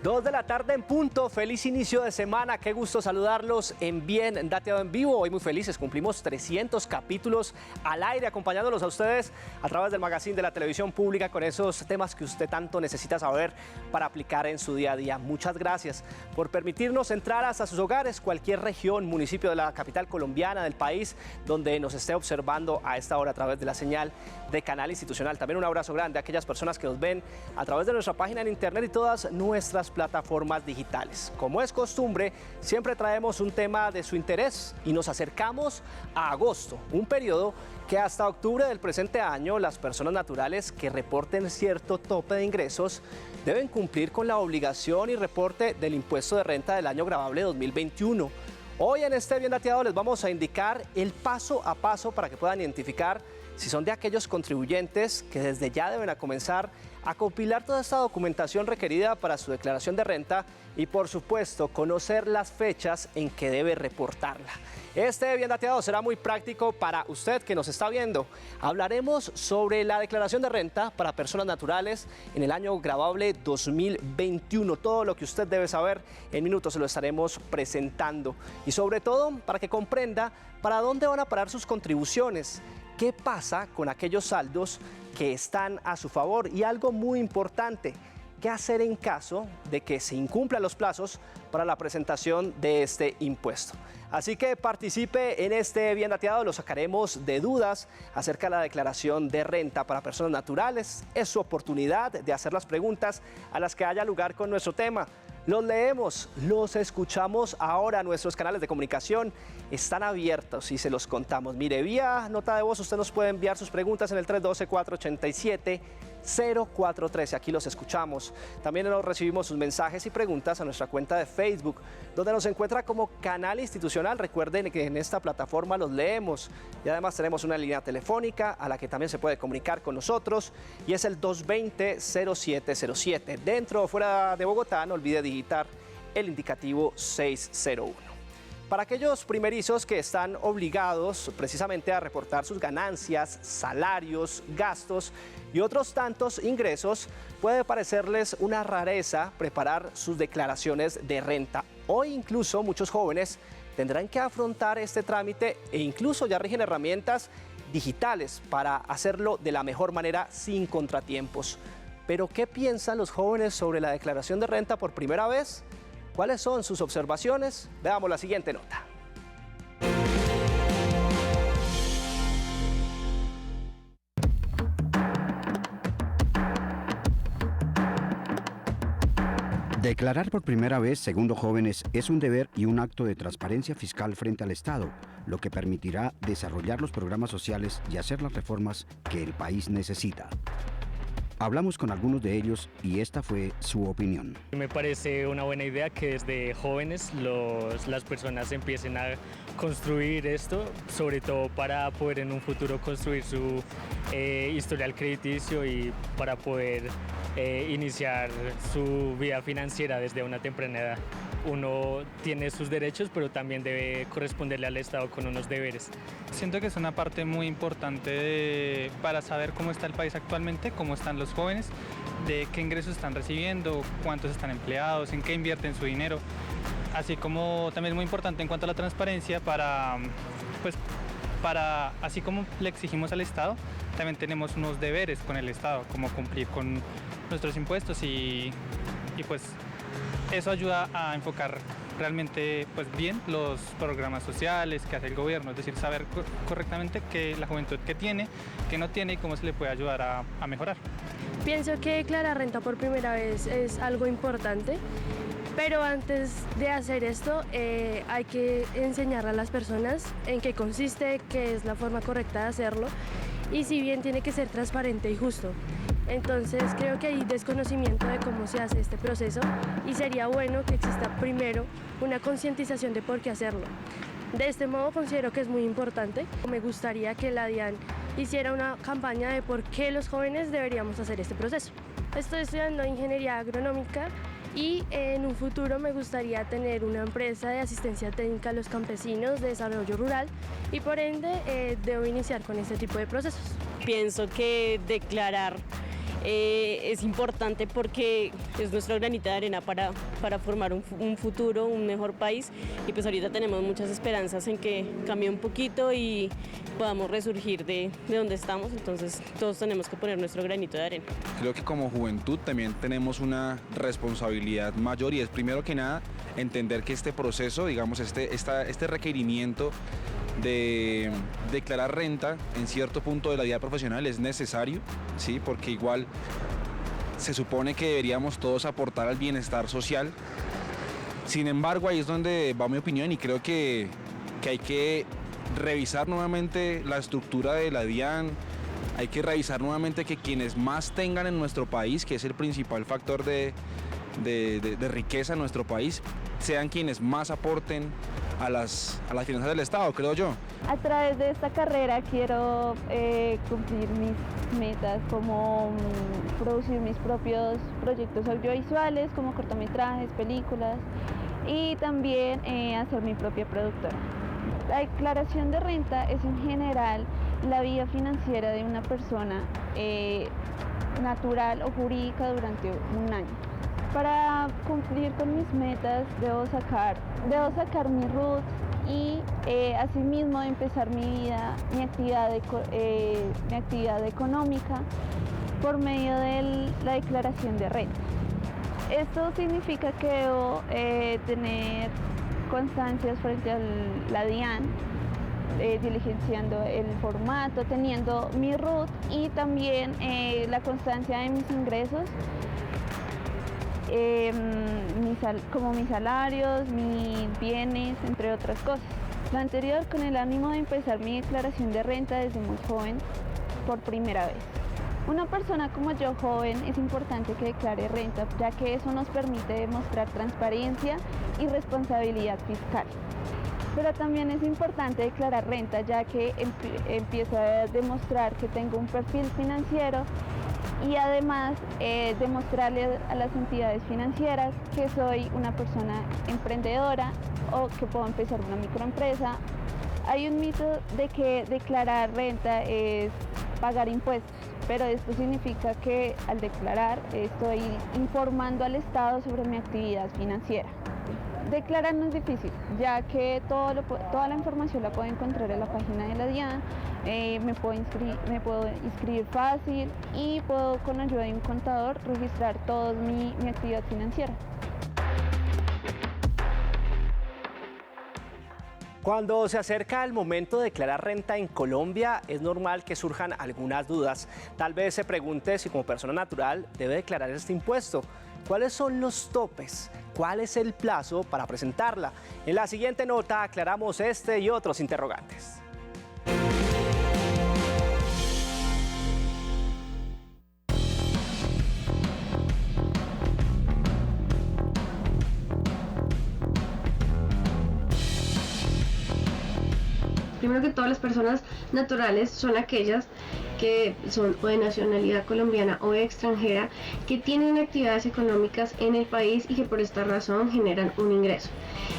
2 de la tarde en punto, feliz inicio de semana, qué gusto saludarlos en Bien Dateado en Vivo. Hoy muy felices, cumplimos 300 capítulos al aire acompañándolos a ustedes a través del magazine de la televisión pública con esos temas que usted tanto necesita saber para aplicar en su día a día. Muchas gracias por permitirnos entrar hasta sus hogares, cualquier región, municipio de la capital colombiana, del país, donde nos esté observando a esta hora a través de la señal de Canal Institucional. También un abrazo grande a aquellas personas que nos ven a través de nuestra página en internet y todas nuestras plataformas digitales. Como es costumbre, siempre traemos un tema de su interés y nos acercamos a agosto, un periodo que hasta octubre del presente año las personas naturales que reporten cierto tope de ingresos deben cumplir con la obligación y reporte del impuesto de renta del año gravable 2021. Hoy en este Bien Dateado les vamos a indicar el paso a paso para que puedan identificar si son de aquellos contribuyentes que desde ya deben comenzar a compilar toda esta documentación requerida para su declaración de renta y, por supuesto, conocer las fechas en que debe reportarla. Este Bien Dateado será muy práctico para usted que nos está viendo. Hablaremos sobre la declaración de renta para personas naturales en el año gravable 2021. Todo lo que usted debe saber en minutos se lo estaremos presentando. Y sobre todo, para que comprenda para dónde van a parar sus contribuciones. ¿Qué pasa con aquellos saldos que están a su favor? Y algo muy importante, ¿qué hacer en caso de que se incumplan los plazos para la presentación de este impuesto? Así que participe en este Bien Dateado, lo sacaremos de dudas acerca de la declaración de renta para personas naturales. Es su oportunidad de hacer las preguntas a las que haya lugar con nuestro tema. Los leemos, los escuchamos ahora, nuestros canales de comunicación están abiertos y se los contamos. Mire, vía nota de voz usted nos puede enviar sus preguntas en el 312-487-0413, aquí los escuchamos. También nos recibimos sus mensajes y preguntas a nuestra cuenta de Facebook, donde nos encuentra como Canal Institucional. Recuerden que en esta plataforma los leemos y además tenemos una línea telefónica a la que también se puede comunicar con nosotros y es el 220-0707. Dentro o fuera de Bogotá, no olvide digitar el indicativo 601. Para aquellos primerizos que están obligados precisamente a reportar sus ganancias, salarios, gastos y otros tantos ingresos, puede parecerles una rareza preparar sus declaraciones de renta. Hoy incluso muchos jóvenes tendrán que afrontar este trámite e incluso ya rigen herramientas digitales para hacerlo de la mejor manera sin contratiempos. Pero ¿qué piensan los jóvenes sobre la declaración de renta por primera vez? ¿Cuáles son sus observaciones? Veamos la siguiente nota. Declarar por primera vez, según los jóvenes, es un deber y un acto de transparencia fiscal frente al Estado, lo que permitirá desarrollar los programas sociales y hacer las reformas que el país necesita. Hablamos con algunos de ellos y esta fue su opinión. Me parece una buena idea que desde jóvenes las personas empiecen a construir esto, sobre todo para poder en un futuro construir su historial crediticio y para poder iniciar su vida financiera desde una temprana edad. Uno tiene sus derechos, pero también debe corresponderle al Estado con unos deberes. Siento que es una parte muy importante para saber cómo está el país actualmente, cómo están los jóvenes, de qué ingresos están recibiendo, cuántos están empleados, en qué invierten su dinero. Así como también es muy importante en cuanto a la transparencia así como le exigimos al Estado, también tenemos unos deberes con el Estado, como cumplir con nuestros impuestos y pues eso ayuda a enfocar realmente bien los programas sociales que hace el gobierno, es decir, saber correctamente qué la juventud que tiene, qué no tiene y cómo se le puede ayudar a mejorar. Pienso que declarar renta por primera vez es algo importante, pero antes de hacer esto hay que enseñar a las personas en qué consiste, qué es la forma correcta de hacerlo y si bien tiene que ser transparente y justo. Entonces creo que hay desconocimiento de cómo se hace este proceso y sería bueno que exista primero una concientización de por qué hacerlo. De este modo considero que es muy importante. Me gustaría que la DIAN hiciera una campaña de por qué los jóvenes deberíamos hacer este proceso. Estoy estudiando ingeniería agronómica y en un futuro me gustaría tener una empresa de asistencia técnica a los campesinos de desarrollo rural y por ende debo iniciar con este tipo de procesos. Pienso que declarar es importante porque es nuestro granito de arena para formar un futuro, un mejor país, y pues ahorita tenemos muchas esperanzas en que cambie un poquito y podamos resurgir de donde estamos, entonces todos tenemos que poner nuestro granito de arena. Creo que como juventud también tenemos una responsabilidad mayor y es primero que nada entender que este proceso, digamos, este requerimiento de declarar renta en cierto punto de la vida profesional es necesario, ¿sí? Porque igual se supone que deberíamos todos aportar al bienestar social. Sin embargo, ahí es donde va mi opinión y creo que hay que revisar nuevamente la estructura de la DIAN, hay que revisar nuevamente que quienes más tengan en nuestro país, que es el principal factor de riqueza en nuestro país, sean quienes más aporten a las finanzas del Estado, creo yo. A través de esta carrera quiero cumplir mis metas, como producir mis propios proyectos audiovisuales, como cortometrajes, películas, y también hacer mi propia productora. La declaración de renta es en general la vida financiera de una persona natural o jurídica durante un año. Para cumplir con mis metas debo sacar mi RUT y asimismo empezar mi vida, mi actividad económica por medio de la declaración de renta. Esto significa que debo tener constancias frente a la DIAN, diligenciando el formato, teniendo mi RUT y también la constancia de mis ingresos, como mis salarios, mis bienes, entre otras cosas. Lo anterior con el ánimo de empezar mi declaración de renta desde muy joven, por primera vez. Una persona como yo, joven, es importante que declare renta, ya que eso nos permite demostrar transparencia y responsabilidad fiscal. Pero también es importante declarar renta, ya que empiezo a demostrar que tengo un perfil financiero y además demostrarle a las entidades financieras que soy una persona emprendedora o que puedo empezar una microempresa. Hay un mito de que declarar renta es pagar impuestos, pero esto significa que al declarar estoy informando al Estado sobre mi actividad financiera. Declarar no es difícil, ya que toda la información la puedo encontrar en la página de la DIAN, me puedo inscribir fácil y puedo, con la ayuda de un contador, registrar toda mi actividad financiera. Cuando se acerca el momento de declarar renta en Colombia, es normal que surjan algunas dudas. Tal vez se pregunte si como persona natural debe declarar este impuesto. ¿Cuáles son los topes? ¿Cuál es el plazo para presentarla? En la siguiente nota aclaramos este y otros interrogantes. Primero que todas, las personas naturales son aquellas que son o de nacionalidad colombiana o extranjera, que tienen actividades económicas en el país y que por esta razón generan un ingreso.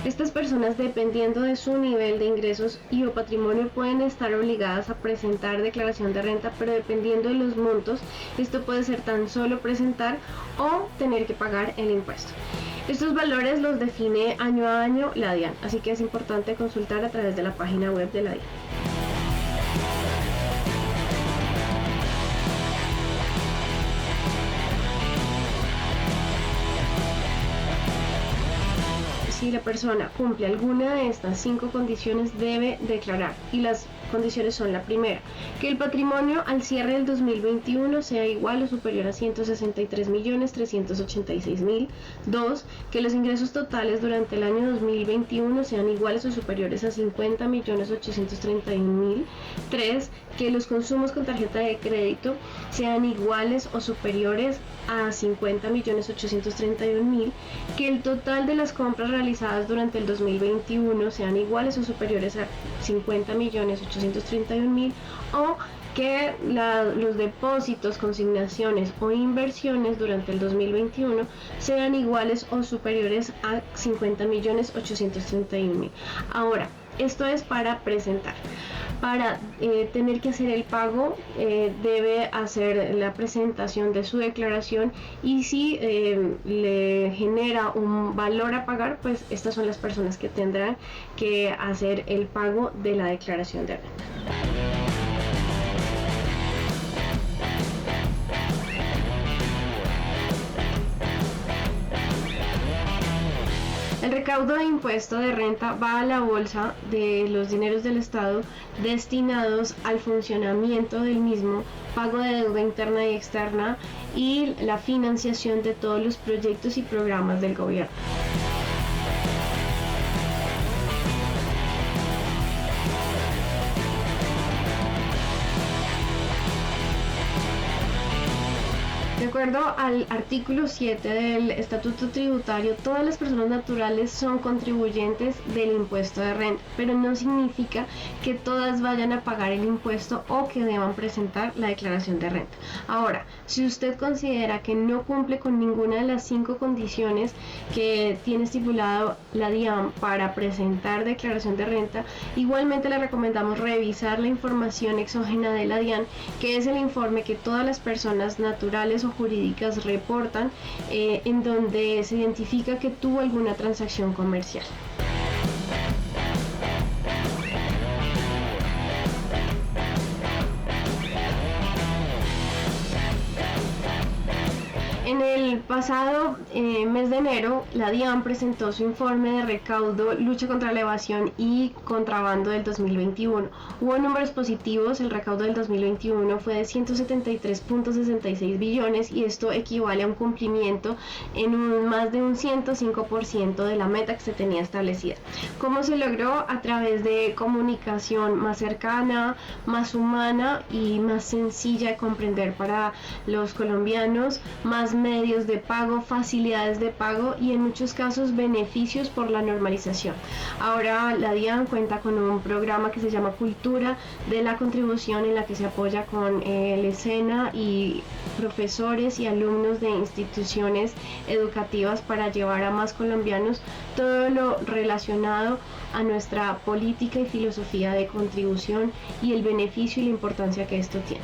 Estas personas, dependiendo de su nivel de ingresos y o patrimonio, pueden estar obligadas a presentar declaración de renta, pero dependiendo de los montos, esto puede ser tan solo presentar o tener que pagar el impuesto. Estos valores los define año a año la DIAN, así que es importante consultar a través de la página web de la DIAN. Si la persona cumple alguna de estas 5 condiciones, debe declarar, y las condiciones son: la primera, que el patrimonio al cierre del 2021 sea igual o superior a 163.386.000. 2, que los ingresos totales durante el año 2021 sean iguales o superiores a 50.831.000. 3, que los consumos con tarjeta de crédito sean iguales o superiores a 50.831.000, que el total de las compras realizadas durante el 2021 sean iguales o superiores a 50.831.000, o que los depósitos, consignaciones o inversiones durante el 2021 sean iguales o superiores a 50.831.000. Ahora, esto es para presentar. para tener que hacer el pago debe hacer la presentación de su declaración, y si le genera un valor a pagar, pues estas son las personas que tendrán que hacer el pago de la declaración de renta. El recaudo de impuesto de renta va a la bolsa de los dineros del Estado destinados al funcionamiento del mismo, pago de deuda interna y externa y la financiación de todos los proyectos y programas del gobierno. De acuerdo al artículo 7 del Estatuto Tributario, todas las personas naturales son contribuyentes del impuesto de renta, pero no significa que todas vayan a pagar el impuesto o que deban presentar la declaración de renta. Ahora, si usted considera que no cumple con ninguna de las 5 condiciones que tiene estipulado la DIAN para presentar declaración de renta, igualmente le recomendamos revisar la información exógena de la DIAN, que es el informe que todas las personas naturales o jurídicas reportan, en donde se identifica que tuvo alguna transacción comercial. En el pasado mes de enero, la DIAN presentó su informe de recaudo, lucha contra la evasión y contrabando del 2021. Hubo números positivos, el recaudo del 2021 fue de 173.66 billones y esto equivale a un cumplimiento en más de un 105% de la meta que se tenía establecida. ¿Cómo se logró? A través de comunicación más cercana, más humana y más sencilla de comprender para los colombianos, más medios de pago, facilidades de pago y en muchos casos beneficios por la normalización. Ahora la DIAN cuenta con un programa que se llama Cultura de la Contribución, en la que se apoya con el SENA y profesores y alumnos de instituciones educativas para llevar a más colombianos todo lo relacionado a nuestra política y filosofía de contribución y el beneficio y la importancia que esto tiene.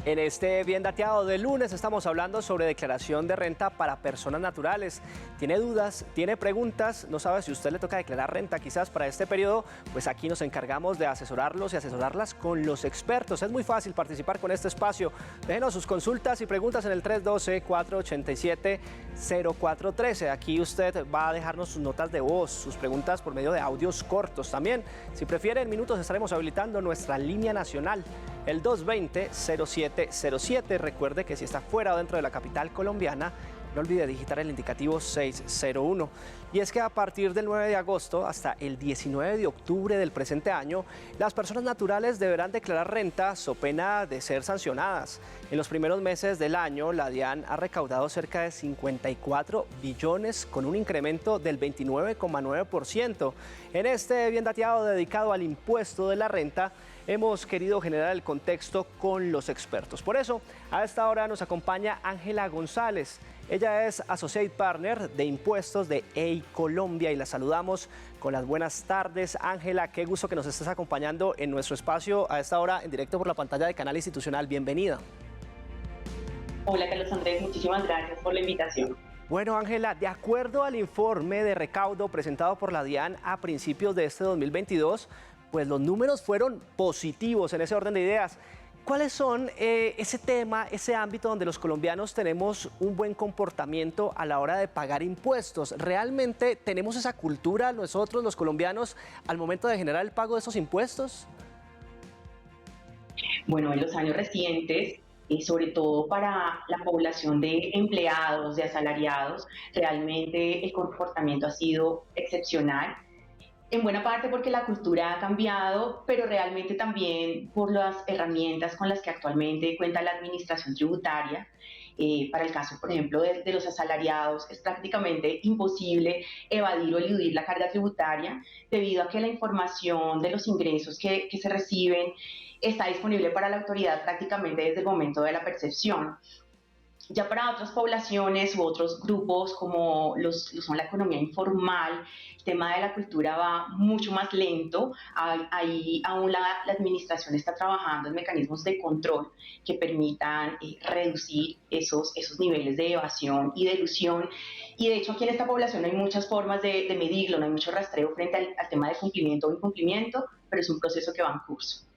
En este Bien Dateado de lunes estamos hablando sobre declaración de renta para personas naturales. ¿Tiene dudas? ¿Tiene preguntas? ¿No sabe si a usted le toca declarar renta quizás para este periodo? Pues aquí nos encargamos de asesorarlos y asesorarlas con los expertos. Es muy fácil participar con este espacio. Déjenos sus consultas y preguntas en el 312-487-0413. Aquí usted va a dejarnos sus notas de voz, sus preguntas por medio de audios cortos también. Si prefiere, en minutos estaremos habilitando nuestra línea nacional, el 220-0707. Recuerde que si está fuera o dentro de la capital colombiana, no olvide digitar el indicativo 601. Y es que a partir del 9 de agosto hasta el 19 de octubre del presente año, las personas naturales deberán declarar renta so pena de ser sancionadas. En los primeros meses del año, la DIAN ha recaudado cerca de 54 billones con un incremento del 29,9%. En este Bien Dateado dedicado al impuesto de la renta, hemos querido generar el contexto con los expertos. Por eso, a esta hora nos acompaña Ángela González. Ella es Associate Partner de Impuestos de EY Colombia y la saludamos con las buenas tardes. Ángela, qué gusto que nos estés acompañando en nuestro espacio a esta hora en directo por la pantalla de Canal Institucional. Bienvenida. Hola, Carlos Andrés, muchísimas gracias por la invitación. Bueno, Ángela, de acuerdo al informe de recaudo presentado por la DIAN a principios de este 2022, pues los números fueron positivos en ese orden de ideas. ¿Cuáles son ese tema, ese ámbito donde los colombianos tenemos un buen comportamiento a la hora de pagar impuestos? ¿Realmente tenemos esa cultura nosotros, los colombianos, al momento de generar el pago de esos impuestos? Bueno, en los años recientes, sobre todo para la población de empleados, de asalariados, realmente el comportamiento ha sido excepcional. En buena parte porque la cultura ha cambiado, pero realmente también por las herramientas con las que actualmente cuenta la administración tributaria. Para el caso, por ejemplo, de los asalariados, es prácticamente imposible evadir o eludir la carga tributaria debido a que la información de los ingresos que se reciben está disponible para la autoridad prácticamente desde el momento de la percepción. Ya para otras poblaciones u otros grupos como son la economía informal, el tema de la cultura va mucho más lento. Ahí aún la administración está trabajando en mecanismos de control que permitan reducir esos niveles de evasión y de elusión. Y de hecho aquí en esta población hay muchas formas de medirlo, no hay mucho rastreo frente al tema de cumplimiento o incumplimiento, pero es un proceso que va en curso.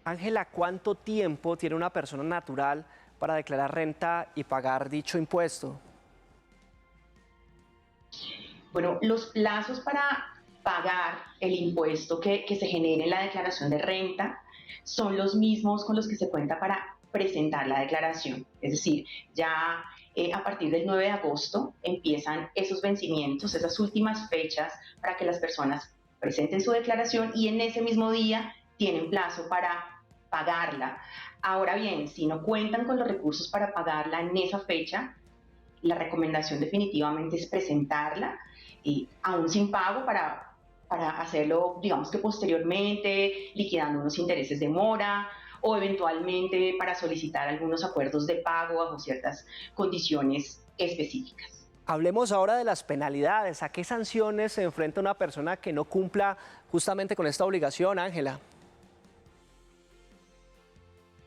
Ángela, ¿cuánto tiempo tiene una persona natural para declarar renta y pagar dicho impuesto? Bueno, los plazos para pagar el impuesto que se genere en la declaración de renta son los mismos con los que se cuenta para presentar la declaración. Es decir, ya a partir del 9 de agosto empiezan esos vencimientos, esas últimas fechas para que las personas presenten su declaración y en ese mismo día tienen plazo para pagarla. Ahora bien, si no cuentan con los recursos para pagarla en esa fecha, la recomendación definitivamente es presentarla, aún sin pago, para hacerlo, digamos que posteriormente, liquidando unos intereses de mora o eventualmente para solicitar algunos acuerdos de pago bajo ciertas condiciones específicas. Hablemos ahora de las penalidades. ¿A qué sanciones se enfrenta una persona que no cumpla justamente con esta obligación, Ángela?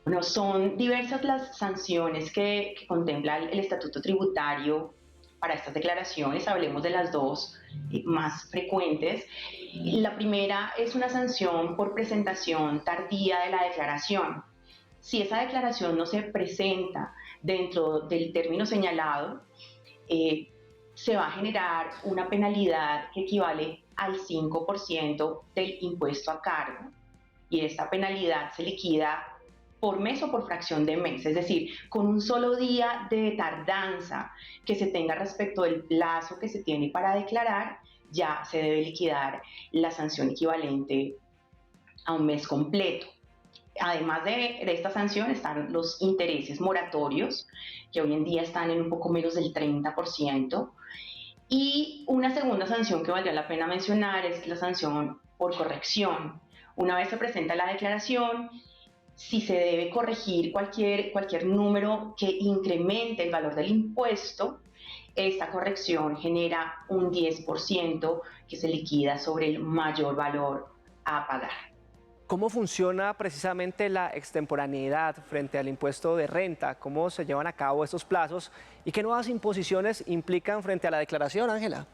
Bueno, son diversas las sanciones que contempla el Estatuto Tributario para estas declaraciones. Hablemos de las dos más frecuentes. La primera es una sanción por presentación tardía de la declaración. Si esa declaración no se presenta dentro del término señalado, se va a generar una penalidad que equivale al 5% del impuesto a cargo. Y esta penalidad se liquida por mes o por fracción de mes, es decir, con un solo día de tardanza que se tenga respecto del plazo que se tiene para declarar, ya se debe liquidar la sanción equivalente a un mes completo. Además de esta sanción están los intereses moratorios, que hoy en día están en un poco menos del 30%, y una segunda sanción que valdría la pena mencionar es la sanción por corrección. Una vez se presenta la declaración, si se debe corregir cualquier número que incremente el valor del impuesto, esta corrección genera un 10% que se liquida sobre el mayor valor a pagar. ¿Cómo funciona precisamente la extemporaneidad frente al impuesto de renta? ¿Cómo se llevan a cabo estos plazos? ¿Y qué nuevas imposiciones implican frente a la declaración, Ángela?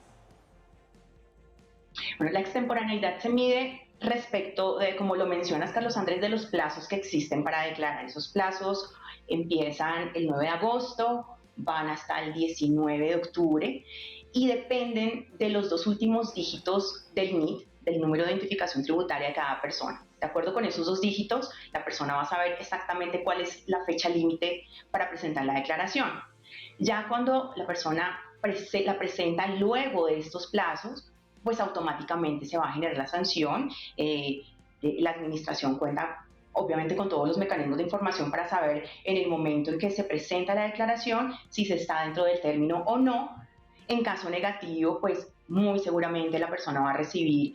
Bueno, la extemporaneidad se mide respecto de, como lo mencionas, Carlos Andrés, de los plazos que existen para declarar. Esos plazos empiezan el 9 de agosto, van hasta el 19 de octubre y dependen de los dos últimos dígitos del NIT, del número de identificación tributaria de cada persona. De acuerdo con esos dos dígitos, la persona va a saber exactamente cuál es la fecha límite para presentar la declaración. Ya cuando la persona la presenta luego de estos plazos, pues automáticamente se va a generar la sanción. La administración cuenta obviamente con todos los mecanismos de información para saber en el momento en que se presenta la declaración si se está dentro del término o no. En caso negativo, pues muy seguramente la persona va a recibir,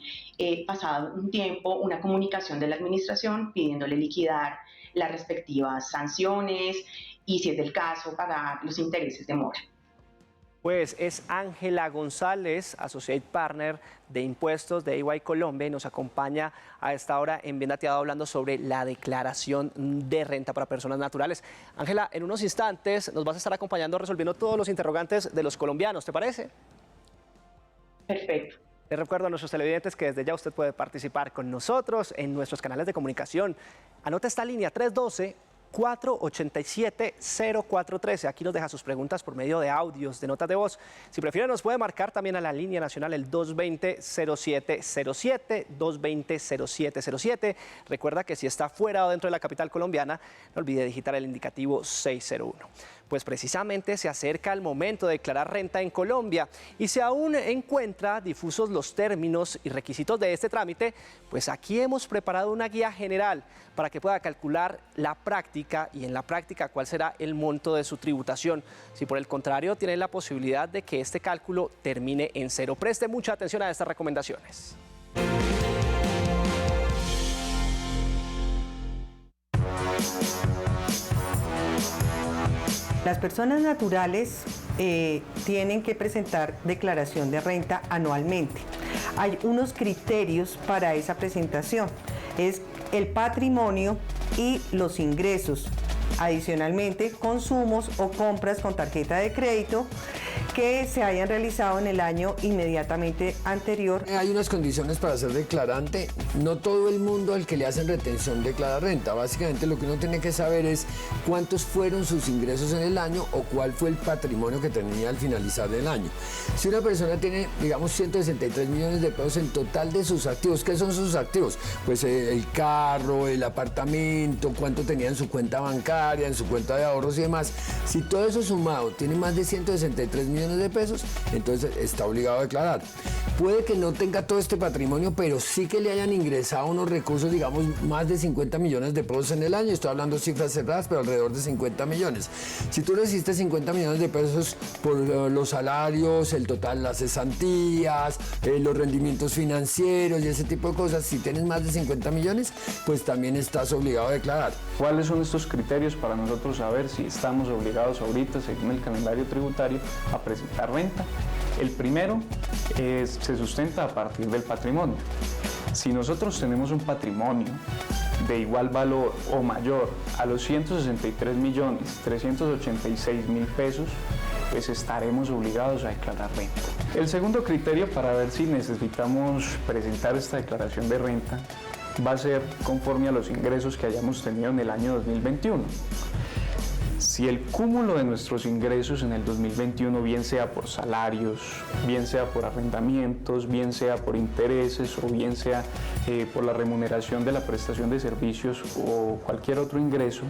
pasado un tiempo, una comunicación de la administración pidiéndole liquidar las respectivas sanciones y, si es del caso, pagar los intereses de mora. Pues es Ángela González, Associate Partner de Impuestos de EY Colombia, y nos acompaña a esta hora en Bien Dateado hablando sobre la declaración de renta para personas naturales. Ángela, en unos instantes nos vas a estar acompañando resolviendo todos los interrogantes de los colombianos, ¿te parece? Perfecto. Les recuerdo a nuestros televidentes que desde ya usted puede participar con nosotros en nuestros canales de comunicación. Anota esta línea 312-487-0413. Aquí nos deja sus preguntas por medio de audios, de notas de voz. Si prefiere, nos puede marcar también a la línea nacional el 220-0707, 220-0707. Recuerda que si está fuera o dentro de la capital colombiana, no olvide digitar el indicativo 601. pues precisamente se acerca el momento de declarar renta en Colombia y si aún encuentra difusos los términos y requisitos de este trámite, pues aquí hemos preparado una guía general para que pueda calcular la práctica y en la práctica cuál será el monto de su tributación. Si por el contrario tiene la posibilidad de que este cálculo termine en cero. Preste mucha atención a estas recomendaciones. Las personas naturales tienen que presentar declaración de renta anualmente. Hay unos criterios para esa presentación. Es el patrimonio y los ingresos. Adicionalmente, consumos o compras con tarjeta de crédito que se hayan realizado en el año inmediatamente anterior. Hay unas condiciones para ser declarante. No todo el mundo al que le hacen retención declara renta. Básicamente lo que uno tiene que saber es cuántos fueron sus ingresos en el año o cuál fue el patrimonio que tenía al finalizar el año. Si una persona tiene, digamos, 163 millones de pesos en total de sus activos, ¿qué son sus activos? Pues el carro, el apartamento, cuánto tenía en su cuenta bancaria, en su cuenta de ahorros y demás. Si todo eso sumado tiene más de 163 millones de pesos, entonces está obligado a declarar. Puede que no tenga todo este patrimonio, pero sí que le hayan ingresado unos recursos, digamos, más de 50 millones de pesos en el año. Estoy hablando cifras cerradas, pero alrededor de 50 millones. Si tú recibiste 50 millones de pesos por los salarios, el total, las cesantías, los rendimientos financieros y ese tipo de cosas, si tienes más de 50 millones, pues también estás obligado a declarar. ¿Cuáles son estos criterios para nosotros saber si estamos obligados ahorita, según el calendario tributario, a presentar renta? El primero se sustenta a partir del patrimonio. Si nosotros tenemos un patrimonio de igual valor o mayor a los 163.386.000 pesos, pues estaremos obligados a declarar renta. El segundo criterio para ver si necesitamos presentar esta declaración de renta va a ser conforme a los ingresos que hayamos tenido en el año 2021. Si el cúmulo de nuestros ingresos en el 2021, bien sea por salarios, bien sea por arrendamientos, bien sea por intereses o bien sea por la remuneración de la prestación de servicios o cualquier otro ingreso,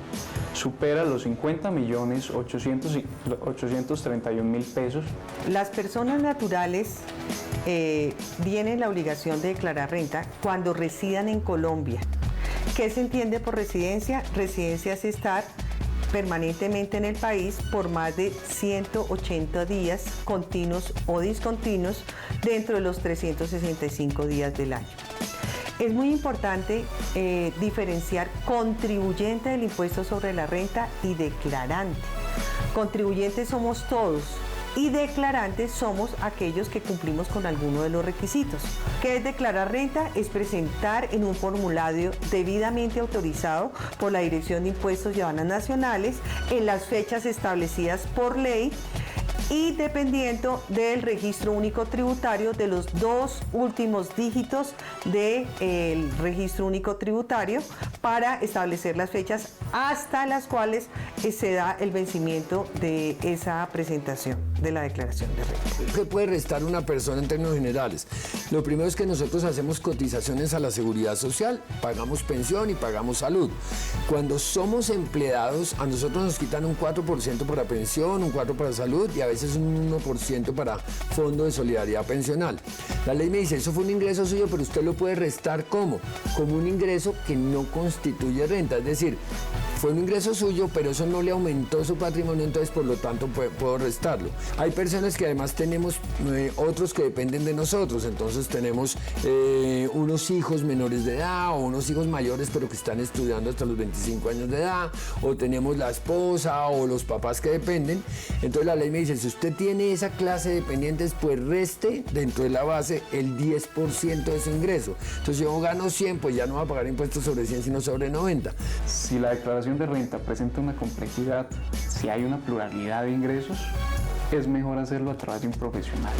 supera los 50.831.000 pesos. Las personas naturales tienen la obligación de declarar renta cuando residan en Colombia. ¿Qué se entiende por residencia? Residencia es estar permanentemente en el país por más de 180 días continuos o discontinuos dentro de los 365 días del año. Es muy importante diferenciar contribuyente del impuesto sobre la renta y declarante. Contribuyentes somos todos y declarantes somos aquellos que cumplimos con alguno de los requisitos. ¿Qué es declarar renta? Es presentar en un formulario debidamente autorizado por la Dirección de Impuestos y Aduanas Nacionales en las fechas establecidas por ley y dependiendo del registro único tributario de los 2 últimos dígitos del registro único tributario para establecer las fechas hasta las cuales se da el vencimiento de esa presentación de la declaración de renta. ¿Qué puede restar una persona en términos generales? Lo primero es que nosotros hacemos cotizaciones a la seguridad social, pagamos pensión y pagamos salud. Cuando somos empleados, a nosotros nos quitan un 4% para pensión, un 4% para salud y a veces un 1% para fondo de solidaridad pensional. La ley me dice, eso fue un ingreso suyo, pero usted lo puede restar ¿cómo? Como un ingreso que no constituye renta, es decir, fue un ingreso suyo, pero eso no le aumentó su patrimonio, entonces por lo tanto puedo restarlo. Hay personas que además tenemos otros que dependen de nosotros, entonces tenemos unos hijos menores de edad o unos hijos mayores pero que están estudiando hasta los 25 años de edad, o tenemos la esposa o los papás que dependen. Entonces la ley me dice, si usted tiene esa clase de dependientes, pues reste dentro de la base el 10% de su ingreso. Entonces yo gano 100, pues ya no va a pagar impuestos sobre 100 sino sobre 90. Si la declaración de renta presenta una complejidad, si hay una pluralidad de ingresos, es mejor hacerlo a través de un profesional.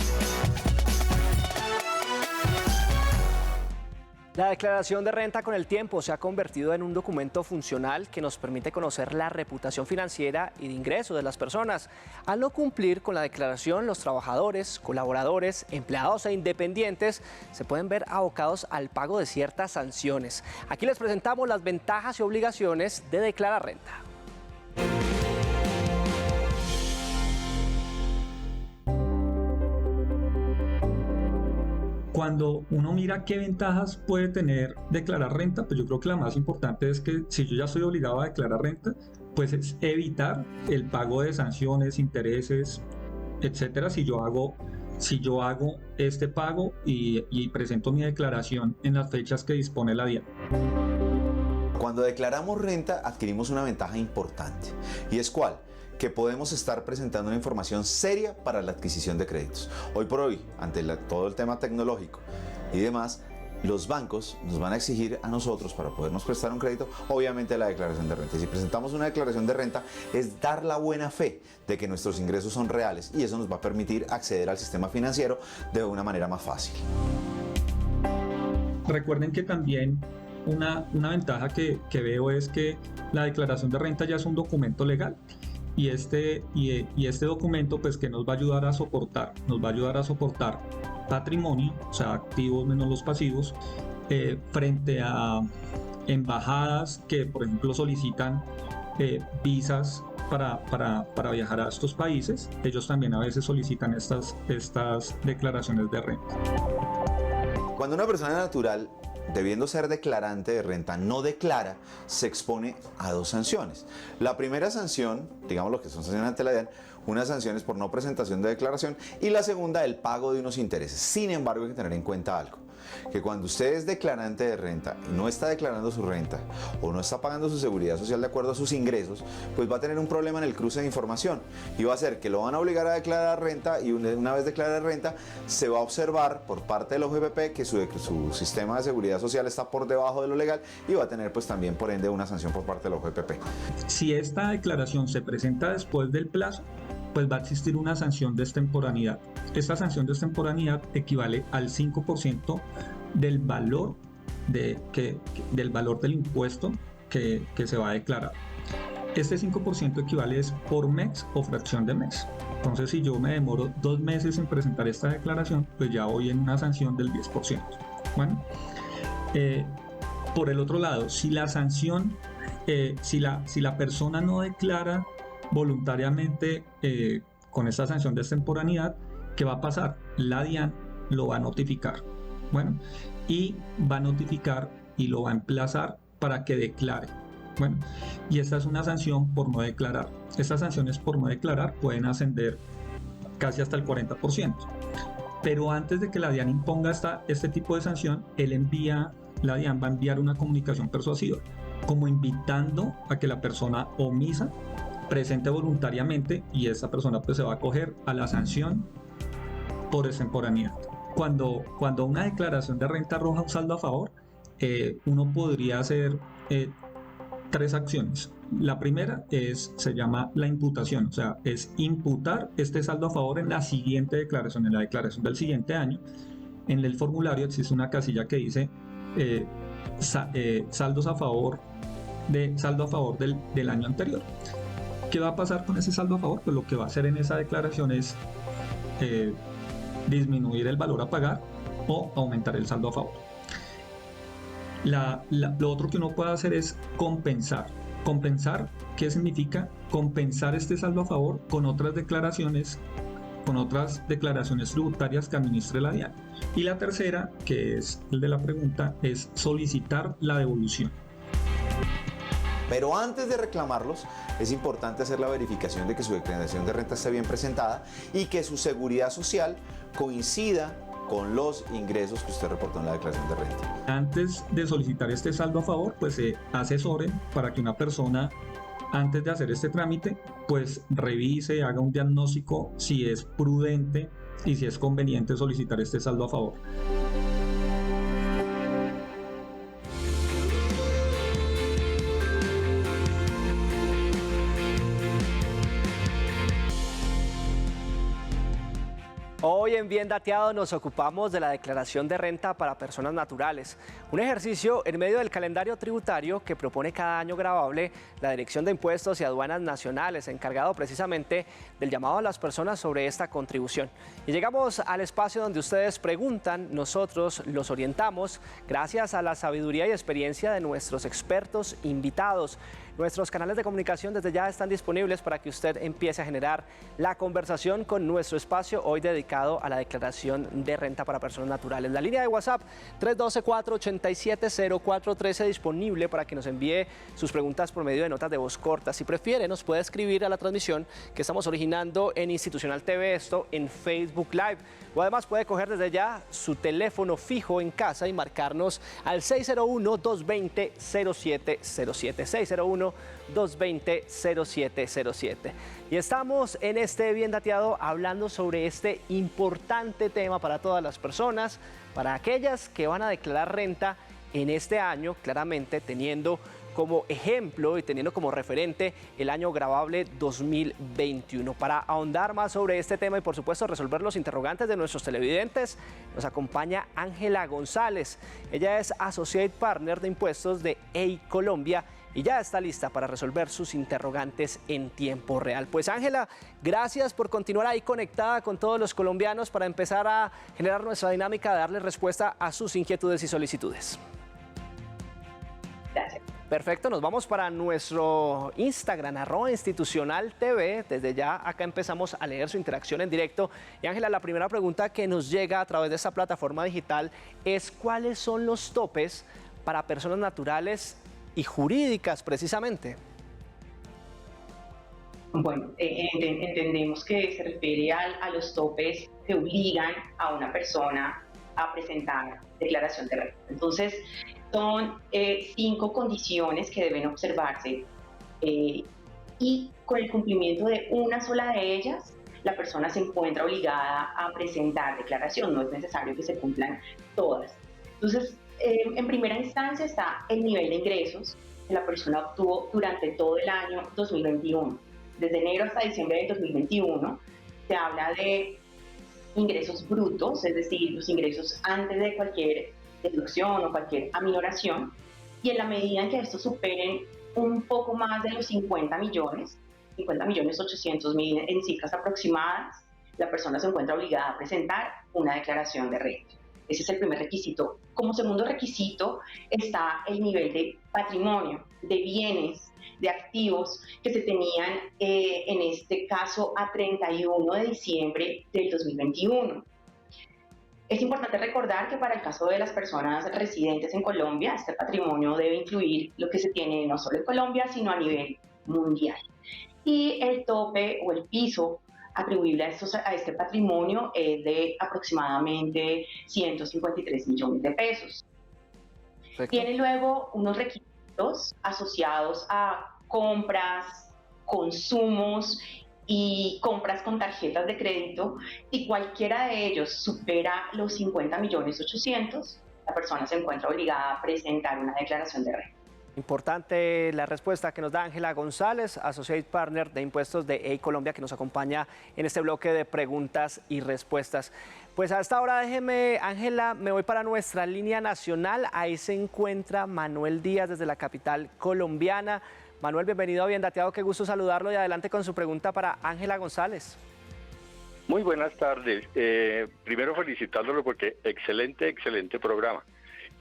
La declaración de renta con el tiempo se ha convertido en un documento funcional que nos permite conocer la reputación financiera y de ingresos de las personas. Al no cumplir con la declaración, los trabajadores, colaboradores, empleados e independientes se pueden ver abocados al pago de ciertas sanciones. Aquí les presentamos las ventajas y obligaciones de declarar renta. Cuando uno mira qué ventajas puede tener declarar renta, pues yo creo que la más importante es que si yo ya estoy obligado a declarar renta, pues es evitar el pago de sanciones, intereses, etcétera, si yo hago este pago y presento mi declaración en las fechas que dispone la DIAN. Cuando declaramos renta adquirimos una ventaja importante. ¿Y es cuál? Que podemos estar presentando una información seria para la adquisición de créditos. Hoy por hoy, ante todo el tema tecnológico y demás, los bancos nos van a exigir a nosotros, para podernos prestar un crédito, obviamente la declaración de renta. Y si presentamos una declaración de renta, es dar la buena fe de que nuestros ingresos son reales, y eso nos va a permitir acceder al sistema financiero de una manera más fácil. Recuerden que también una ventaja que veo es que la declaración de renta ya es un documento legal. Y este documento, pues, que nos va a ayudar a soportar patrimonio, o sea, activos menos los pasivos, frente a embajadas que, por ejemplo, solicitan visas para viajar a estos países. Ellos también a veces solicitan estas declaraciones de renta. Cuando una persona natural, debiendo ser declarante de renta, no declara, se expone a 2 sanciones. La primera sanción, digamos lo que son sanciones ante la DIAN, una sanción es por no presentación de declaración, y la segunda, el pago de unos intereses. Sin embargo, hay que tener en cuenta algo, que cuando usted es declarante de renta y no está declarando su renta o no está pagando su seguridad social de acuerdo a sus ingresos, pues va a tener un problema en el cruce de información, y va a ser que lo van a obligar a declarar renta, y una vez declarada renta se va a observar por parte del OGPP que su sistema de seguridad social está por debajo de lo legal, y va a tener pues también por ende una sanción por parte del OGPP. Si esta declaración se presenta después del plazo, pues va a existir una sanción de extemporaneidad. Esta sanción de extemporaneidad equivale al 5% del valor del impuesto que se va a declarar. Este 5% equivale por mes o fracción de mes. Entonces, si yo me demoro 2 meses en presentar esta declaración, pues ya voy en una sanción del 10%. Bueno, por el otro lado, si la sanción, si la persona no declara voluntariamente con esta sanción de extemporaneidad, ¿qué va a pasar? La DIAN lo va a notificar. Bueno, y va a notificar y lo va a emplazar para que declare. Bueno, y esta es una sanción por no declarar. Estas sanciones por no declarar pueden ascender casi hasta el 40%. Pero antes de que la DIAN imponga este tipo de sanción, la DIAN va a enviar una comunicación persuasiva, como invitando a que la persona omisa presente voluntariamente, y esa persona pues se va a acoger a la sanción por extemporaneidad. Cuando una declaración de renta arroja un saldo a favor, uno podría hacer 3 acciones. La primera se llama la imputación, o sea, es imputar este saldo a favor en la siguiente declaración, en la declaración del siguiente año. En el formulario existe una casilla que dice saldo a favor del año anterior. ¿Qué va a pasar con ese saldo a favor? Pues lo que va a hacer en esa declaración es disminuir el valor a pagar o aumentar el saldo a favor. Lo otro que uno puede hacer es compensar. ¿Compensar qué significa? Compensar este saldo a favor con otras declaraciones tributarias que administre la DIAN. Y la tercera, que es el de la pregunta, es solicitar la devolución. Pero antes de reclamarlos, es importante hacer la verificación de que su declaración de renta esté bien presentada y que su seguridad social coincida con los ingresos que usted reportó en la declaración de renta. Antes de solicitar este saldo a favor, pues se asesoren para que una persona, antes de hacer este trámite, pues revise, haga un diagnóstico si es prudente y si es conveniente solicitar este saldo a favor. Hoy en Bien Dateado nos ocupamos de la declaración de renta para personas naturales, un ejercicio en medio del calendario tributario que propone cada año gravable la Dirección de Impuestos y Aduanas Nacionales, encargado precisamente del llamado a las personas sobre esta contribución. Y llegamos al espacio donde ustedes preguntan, nosotros los orientamos gracias a la sabiduría y experiencia de nuestros expertos invitados. Nuestros canales de comunicación desde ya están disponibles para que usted empiece a generar la conversación con nuestro espacio hoy dedicado a la declaración de renta para personas naturales. La línea de WhatsApp 312-487-0413 disponible para que nos envíe sus preguntas por medio de notas de voz cortas. Si prefiere, nos puede escribir a la transmisión que estamos originando en Institucional TV, esto en Facebook Live. O además puede coger desde ya su teléfono fijo en casa y marcarnos al 601-220-0707. 601-220-0707. Y estamos en este Bien Dateado hablando sobre este importante tema para todas las personas, para aquellas que van a declarar renta en este año, claramente teniendo como ejemplo y teniendo como referente el año gravable 2021. Para ahondar más sobre este tema y por supuesto resolver los interrogantes de nuestros televidentes, nos acompaña Ángela González. Ella es Associate Partner de Impuestos de EY Colombia y ya está lista para resolver sus interrogantes en tiempo real. Pues Ángela, gracias por continuar ahí conectada con todos los colombianos para empezar a generar nuestra dinámica de darle respuesta a sus inquietudes y solicitudes. Gracias. Perfecto, nos vamos para nuestro Instagram, @institucionaltv. Desde ya acá empezamos a leer su interacción en directo. Y Ángela, la primera pregunta que nos llega a través de esta plataforma digital es ¿cuáles son los topes para personas naturales y jurídicas precisamente? Bueno, entendemos que se refiere a los topes que obligan a una persona a presentar declaración de renta. Entonces, son 5 condiciones que deben observarse y con el cumplimiento de una sola de ellas, la persona se encuentra obligada a presentar declaración, no es necesario que se cumplan todas. Entonces, en primera instancia está el nivel de ingresos que la persona obtuvo durante todo el año 2021. Desde enero hasta diciembre del 2021 se habla de ingresos brutos, es decir, los ingresos antes de cualquier deducción o cualquier aminoración, y en la medida en que estos superen un poco más de los 50.800.000 en cifras aproximadas, la persona se encuentra obligada a presentar una declaración de renta. Ese es el primer requisito. Como segundo requisito está el nivel de patrimonio, de bienes, de activos que se tenían en este caso a 31 de diciembre del 2021. Es importante recordar que para el caso de las personas residentes en Colombia, este patrimonio debe incluir lo que se tiene no solo en Colombia, sino a nivel mundial. Y el tope o el piso atribuible a este patrimonio es de aproximadamente 153 millones de pesos. Perfecto. Tiene luego unos requisitos asociados a compras, consumos y compras con tarjetas de crédito. Si cualquiera de ellos supera los 50.800.000, la persona se encuentra obligada a presentar una declaración de renta. Importante la respuesta que nos da Ángela González, Associate Partner de Impuestos de EY Colombia, que nos acompaña en este bloque de preguntas y respuestas. Pues a esta hora déjeme, Ángela, me voy para nuestra línea nacional. Ahí se encuentra Manuel Díaz desde la capital colombiana. Manuel, bienvenido a Bien Dateado, qué gusto saludarlo y adelante con su pregunta para Ángela González. Muy buenas tardes. Primero felicitándolo porque excelente programa.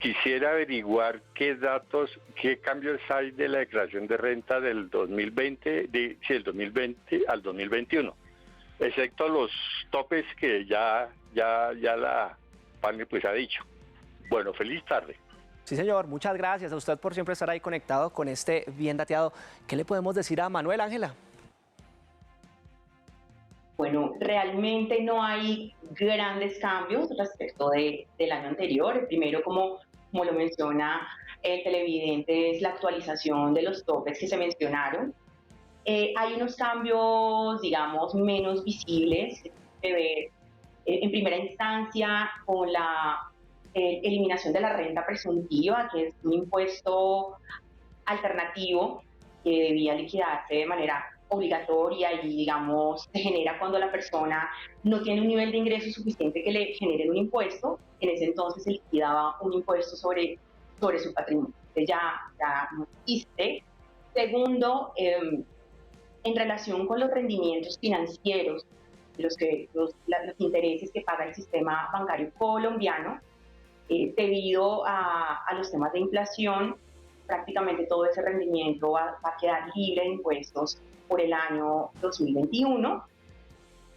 Quisiera averiguar qué datos, qué cambios hay de la declaración de renta del 2020, del 2020 al 2021, excepto los topes que ya la panel pues ha dicho. Bueno, feliz tarde. Sí, señor, muchas gracias a usted por siempre estar ahí conectado con este Bien Dateado. ¿Qué le podemos decir a Manuel, Ángela? Bueno, realmente no hay grandes cambios respecto del año anterior. El primero, como lo menciona el televidente, es la actualización de los topes que se mencionaron. Hay unos cambios, digamos, menos visibles de ver en primera instancia con la eliminación de la renta presuntiva, que es un impuesto alternativo que debía liquidarse de manera obligatoria y, digamos, se genera cuando la persona no tiene un nivel de ingreso suficiente que le genere un impuesto. En ese entonces se liquidaba un impuesto sobre su patrimonio. Ya no existe. Segundo, en relación con los rendimientos financieros, los intereses que paga el sistema bancario colombiano, debido a los temas de inflación, prácticamente todo ese rendimiento va a quedar libre de impuestos por el año 2021.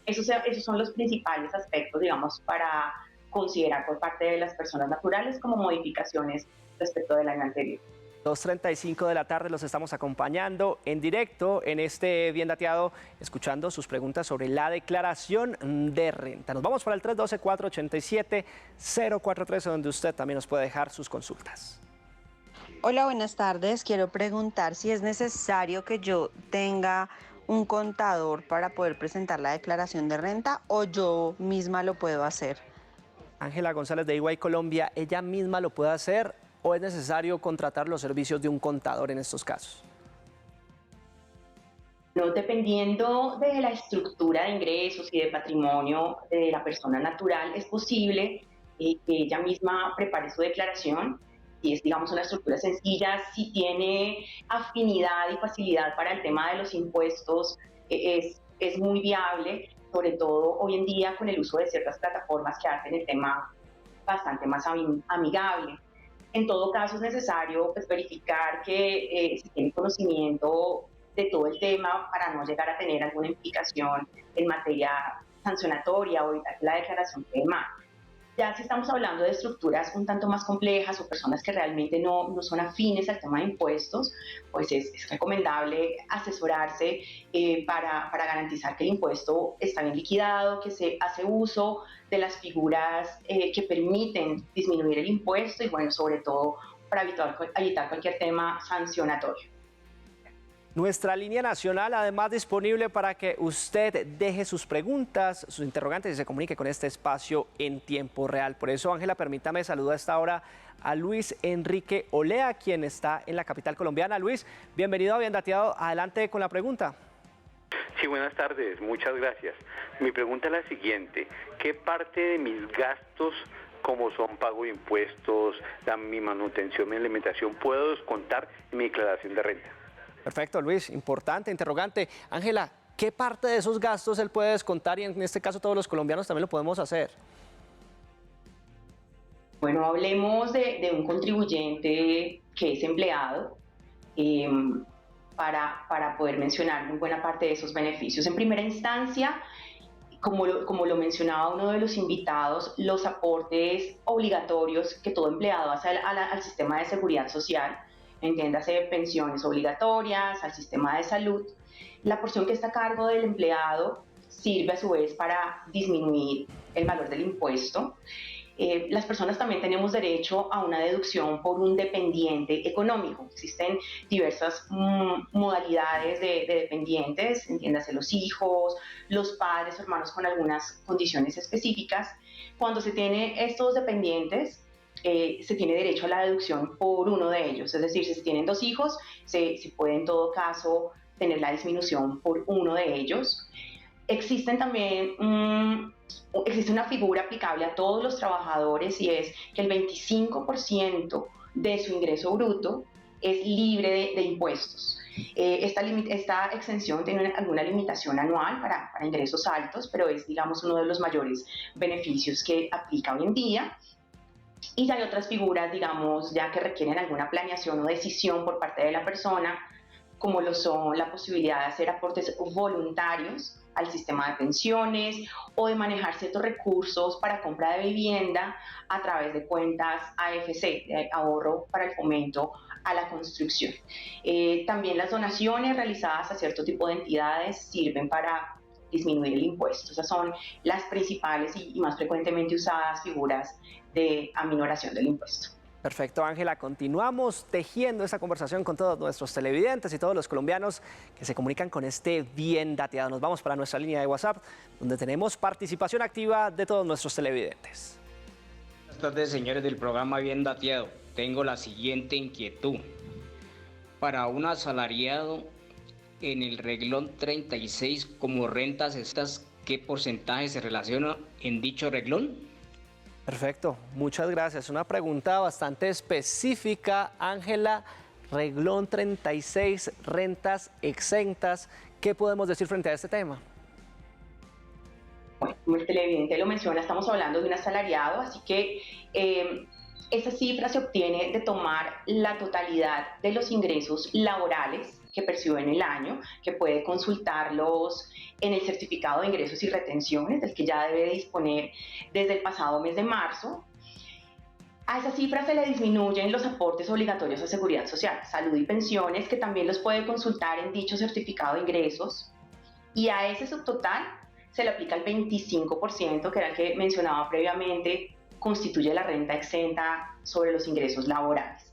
Esos son los principales aspectos, digamos, para considerar por parte de las personas naturales como modificaciones respecto del año anterior. 2:35 de la tarde los estamos acompañando en directo en este Bien Dateado, escuchando sus preguntas sobre la declaración de renta. Nos vamos para el 312-487-043, donde usted también nos puede dejar sus consultas. Hola, buenas tardes. Quiero preguntar si es necesario que yo tenga un contador para poder presentar la declaración de renta o yo misma lo puedo hacer. Ángela González de EY Colombia, ¿ella misma lo puede hacer o es necesario contratar los servicios de un contador en estos casos? No, dependiendo de la estructura de ingresos y de patrimonio de la persona natural, es posible que ella misma prepare su declaración. Si es, digamos, una estructura sencilla, si tiene afinidad y facilidad para el tema de los impuestos, es muy viable, sobre todo hoy en día con el uso de ciertas plataformas que hacen el tema bastante más amigable. En todo caso, es necesario verificar que se tiene conocimiento de todo el tema para no llegar a tener alguna implicación en materia sancionatoria o evitar que la declaración quede mal. Ya si estamos hablando de estructuras un tanto más complejas o personas que realmente no son afines al tema de impuestos, pues es recomendable asesorarse para garantizar que el impuesto está bien liquidado, que se hace uso de las figuras que permiten disminuir el impuesto y, bueno, sobre todo para evitar cualquier tema sancionatorio. Nuestra línea nacional, además, disponible para que usted deje sus preguntas, sus interrogantes y se comunique con este espacio en tiempo real. Por eso, Ángela, permítame saludar a esta hora a Luis Enrique Olea, quien está en la capital colombiana. Luis, bienvenido a Bien Dateado. Adelante con la pregunta. Sí, buenas tardes. Muchas gracias. Mi pregunta es la siguiente. ¿Qué parte de mis gastos, como son pago de impuestos, mi manutención, mi alimentación, puedo descontar en mi declaración de renta? Perfecto, Luis. Importante, interrogante. Ángela, ¿qué parte de esos gastos él puede descontar y en este caso todos los colombianos también lo podemos hacer? Bueno, hablemos de un contribuyente que es empleado para poder mencionar muy buena parte de esos beneficios. En primera instancia, como lo mencionaba uno de los invitados, los aportes obligatorios que todo empleado hace al sistema de seguridad social, entiéndase pensiones obligatorias, al sistema de salud, la porción que está a cargo del empleado sirve a su vez para disminuir el valor del impuesto. Las personas también tenemos derecho a una deducción por un dependiente económico. Existen diversas modalidades de dependientes, entiéndase los hijos, los padres o hermanos con algunas condiciones específicas. Cuando se tiene estos dependientes, se tiene derecho a la deducción por uno de ellos, es decir, si se tienen dos hijos, se puede en todo caso tener la disminución por uno de ellos. Existe una figura aplicable a todos los trabajadores y es que el 25% de su ingreso bruto es libre de impuestos. Esta exención tiene alguna limitación anual para ingresos altos, pero es, digamos, uno de los mayores beneficios que aplica hoy en día. Y ya hay otras figuras, digamos, ya que requieren alguna planeación o decisión por parte de la persona, como lo son la posibilidad de hacer aportes voluntarios al sistema de pensiones o de manejar ciertos recursos para compra de vivienda a través de cuentas AFC, de ahorro para el fomento a la construcción. También las donaciones realizadas a cierto tipo de entidades sirven para disminuir el impuesto. Esas son las principales y más frecuentemente usadas figuras de aminoración del impuesto. Perfecto, Ángela. Continuamos tejiendo esta conversación con todos nuestros televidentes y todos los colombianos que se comunican con este Bien Dateado. Nos vamos para nuestra línea de WhatsApp, donde tenemos participación activa de todos nuestros televidentes. Buenas tardes, señores del programa Bien Dateado. Tengo la siguiente inquietud. Para un asalariado, en el reglón 36 como rentas estas, ¿qué porcentaje se relaciona en dicho reglón? Perfecto, muchas gracias. Una pregunta bastante específica, Ángela. Reglón 36, rentas exentas. ¿Qué podemos decir frente a este tema? Bueno, como el televidente lo menciona, estamos hablando de un asalariado, así que Esa cifra se obtiene de tomar la totalidad de los ingresos laborales que percibe en el año, que puede consultarlos en el certificado de ingresos y retenciones, del que ya debe disponer desde el pasado mes de marzo. A esa cifra se le disminuyen los aportes obligatorios a seguridad social, salud y pensiones, que también los puede consultar en dicho certificado de ingresos. Y a ese subtotal se le aplica el 25%, que era el que mencionaba previamente, constituye la renta exenta sobre los ingresos laborales.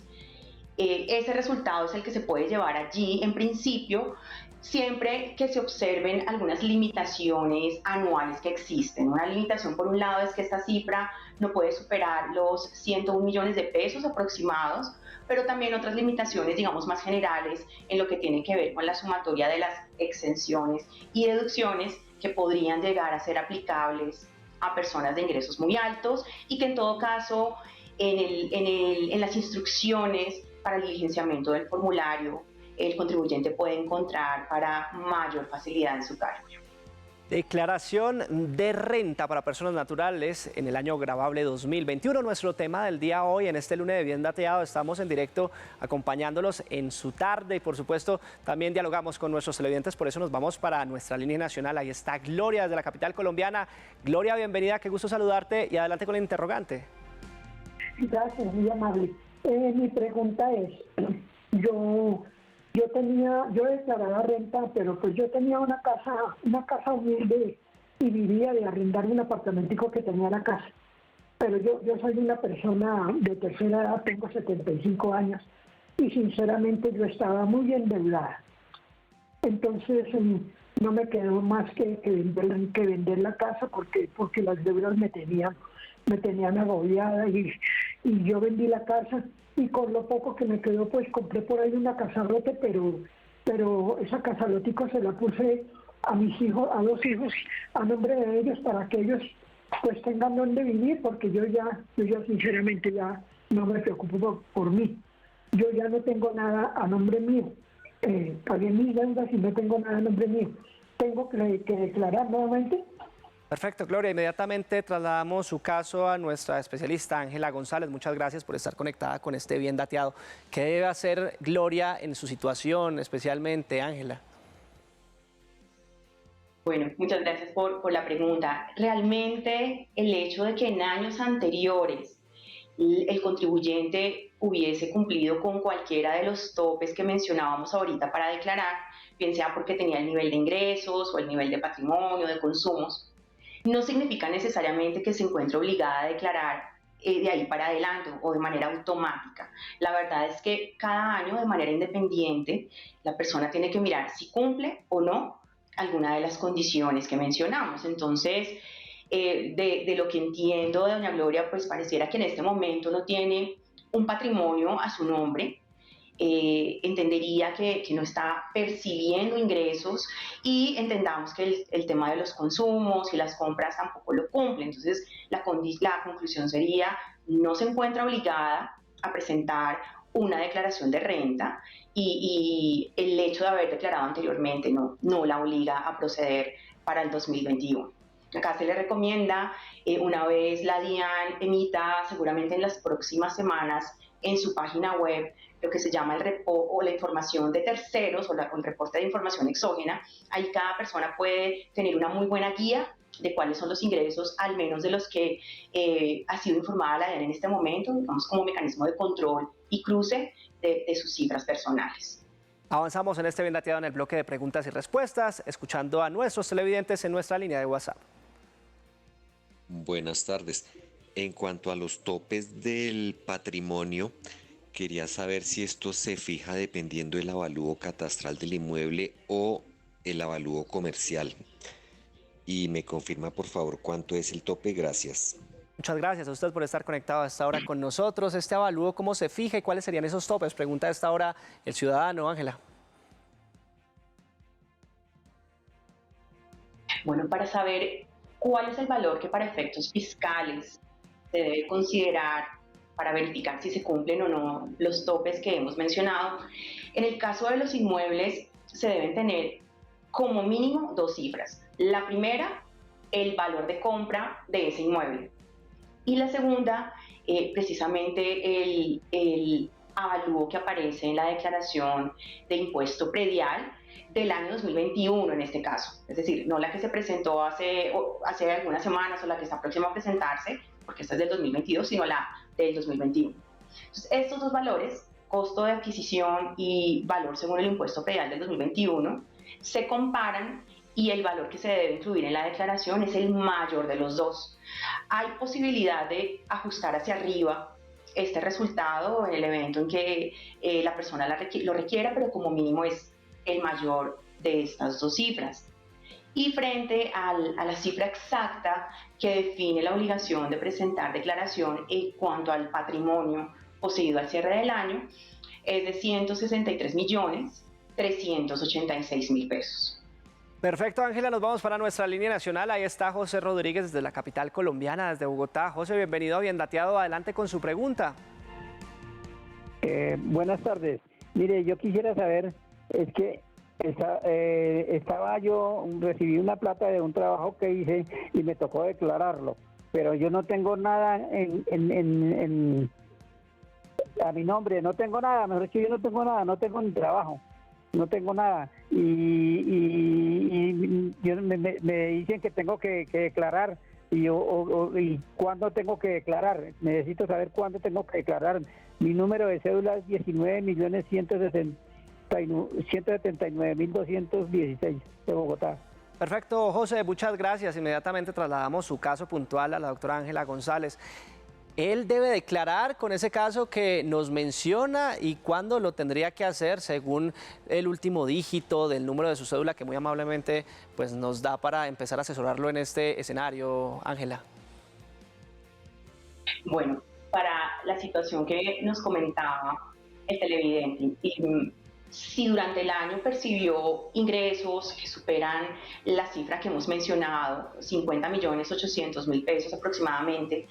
Ese resultado es el que se puede llevar allí, en principio, siempre que se observen algunas limitaciones anuales que existen. Una limitación, por un lado, es que esta cifra no puede superar los 101 millones de pesos aproximados, pero también otras limitaciones, digamos, más generales en lo que tiene que ver con la sumatoria de las exenciones y deducciones que podrían llegar a ser aplicables a personas de ingresos muy altos y que en todo caso en las instrucciones para el diligenciamiento del formulario el contribuyente puede encontrar para mayor facilidad en su cálculo. Declaración de renta para personas naturales en el año grabable 2021. Nuestro tema del día hoy, en este lunes de Bien Dateado. Estamos en directo acompañándolos en su tarde y por supuesto también dialogamos con nuestros televidentes. Por eso nos vamos para nuestra línea nacional. Ahí está Gloria desde la capital colombiana. Gloria, bienvenida, qué gusto saludarte y adelante con el interrogante. Gracias, muy amable. Mi pregunta es, yo declaraba renta, pero pues yo tenía una casa humilde y vivía de arrendar un apartamentico que tenía la casa. Pero yo soy una persona de tercera edad, tengo 75 años y sinceramente yo estaba muy endeudada. Entonces no me quedó más que vender la casa porque las deudas me tenían agobiada y yo vendí la casa y con lo poco que me quedó pues compré por ahí una casalote, pero esa casalotico se la puse a mis hijos, a 2 hijos, a nombre de ellos para que ellos pues tengan donde vivir, porque yo ya sinceramente ya no me preocupo por mí. Yo ya no tengo nada a nombre mío, pagué mis deudas y no tengo nada a nombre mío. ¿Tengo que declarar nuevamente? Perfecto, Gloria. Inmediatamente trasladamos su caso a nuestra especialista Ángela González. Muchas gracias por estar conectada con este Bien Dateado. ¿Qué debe hacer Gloria en su situación, especialmente, Ángela? Bueno, muchas gracias por la pregunta. Realmente el hecho de que en años anteriores el contribuyente hubiese cumplido con cualquiera de los topes que mencionábamos ahorita para declarar, bien sea porque tenía el nivel de ingresos o el nivel de patrimonio, de consumos, no significa necesariamente que se encuentre obligada a declarar de ahí para adelante o de manera automática. La verdad es que cada año, de manera independiente, la persona tiene que mirar si cumple o no alguna de las condiciones que mencionamos. Entonces, de lo que entiendo de doña Gloria, pues pareciera que en este momento no tiene un patrimonio a su nombre. Entendería que no está percibiendo ingresos y entendamos que el tema de los consumos y las compras tampoco lo cumple. Entonces la conclusión sería: no se encuentra obligada a presentar una declaración de renta y el hecho de haber declarado anteriormente no la obliga a proceder para el 2021. Acá se le recomienda, una vez la DIAN emita, seguramente en las próximas semanas, en su página web, lo que se llama el repo o la información de terceros o el reporte de información exógena. Ahí cada persona puede tener una muy buena guía de cuáles son los ingresos, al menos de los que ha sido informada la DIAN en este momento, digamos como mecanismo de control y cruce de sus cifras personales. Avanzamos en este Bien Dateado en el bloque de preguntas y respuestas, escuchando a nuestros televidentes en nuestra línea de WhatsApp. Buenas tardes. En cuanto a los topes del patrimonio, quería saber si esto se fija dependiendo del avalúo catastral del inmueble o el avalúo comercial. Y me confirma, por favor, cuánto es el tope. Gracias. Muchas gracias a usted por estar conectado a esta hora con nosotros. Este avalúo, ¿cómo se fija y cuáles serían esos topes? Pregunta a esta hora el ciudadano, Ángela. Bueno, para saber cuál es el valor que para efectos fiscales se debe considerar para verificar si se cumplen o no los topes que hemos mencionado, en el caso de los inmuebles se deben tener como mínimo 2 cifras. La primera, el valor de compra de ese inmueble. Y la segunda, precisamente el avalúo que aparece en la declaración de impuesto predial del año 2021 en este caso, es decir, no la que se presentó hace algunas semanas o la que está próxima a presentarse, porque esta es del 2022, sino la del 2021. Entonces, estos dos valores, costo de adquisición y valor según el impuesto predial del 2021, se comparan y el valor que se debe incluir en la declaración es el mayor de los dos. Hay posibilidad de ajustar hacia arriba este resultado en el evento en que la persona lo requiera, pero como mínimo es el mayor de estas dos cifras. Y frente a la cifra exacta que define la obligación de presentar declaración en cuanto al patrimonio poseído al cierre del año, es de 163.386.000 pesos. Perfecto, Ángela, nos vamos para nuestra línea nacional. Ahí está José Rodríguez desde la capital colombiana, desde Bogotá. José, bienvenido a Bien Dateado. Adelante con su pregunta. Buenas tardes. Mire, yo quisiera saber, es que recibí una plata de un trabajo que hice y me tocó declararlo, pero yo no tengo nada a mi nombre, no tengo nada, mejor dicho, yo no tengo nada, no tengo ni trabajo, no tengo nada, y me dicen que tengo que declarar, y ¿cuándo tengo que declarar? Necesito saber cuándo tengo que declarar. Mi número de cédula es 19.179.216 de Bogotá. Perfecto, José, muchas gracias. Inmediatamente trasladamos su caso puntual a la doctora Ángela González. Él debe declarar con ese caso que nos menciona y cuándo lo tendría que hacer según el último dígito del número de su cédula que muy amablemente pues, nos da para empezar a asesorarlo en este escenario, Ángela. Bueno, para la situación que nos comentaba el televidente, si durante el año percibió ingresos que superan la cifra que hemos mencionado, 50.800.000 pesos aproximadamente,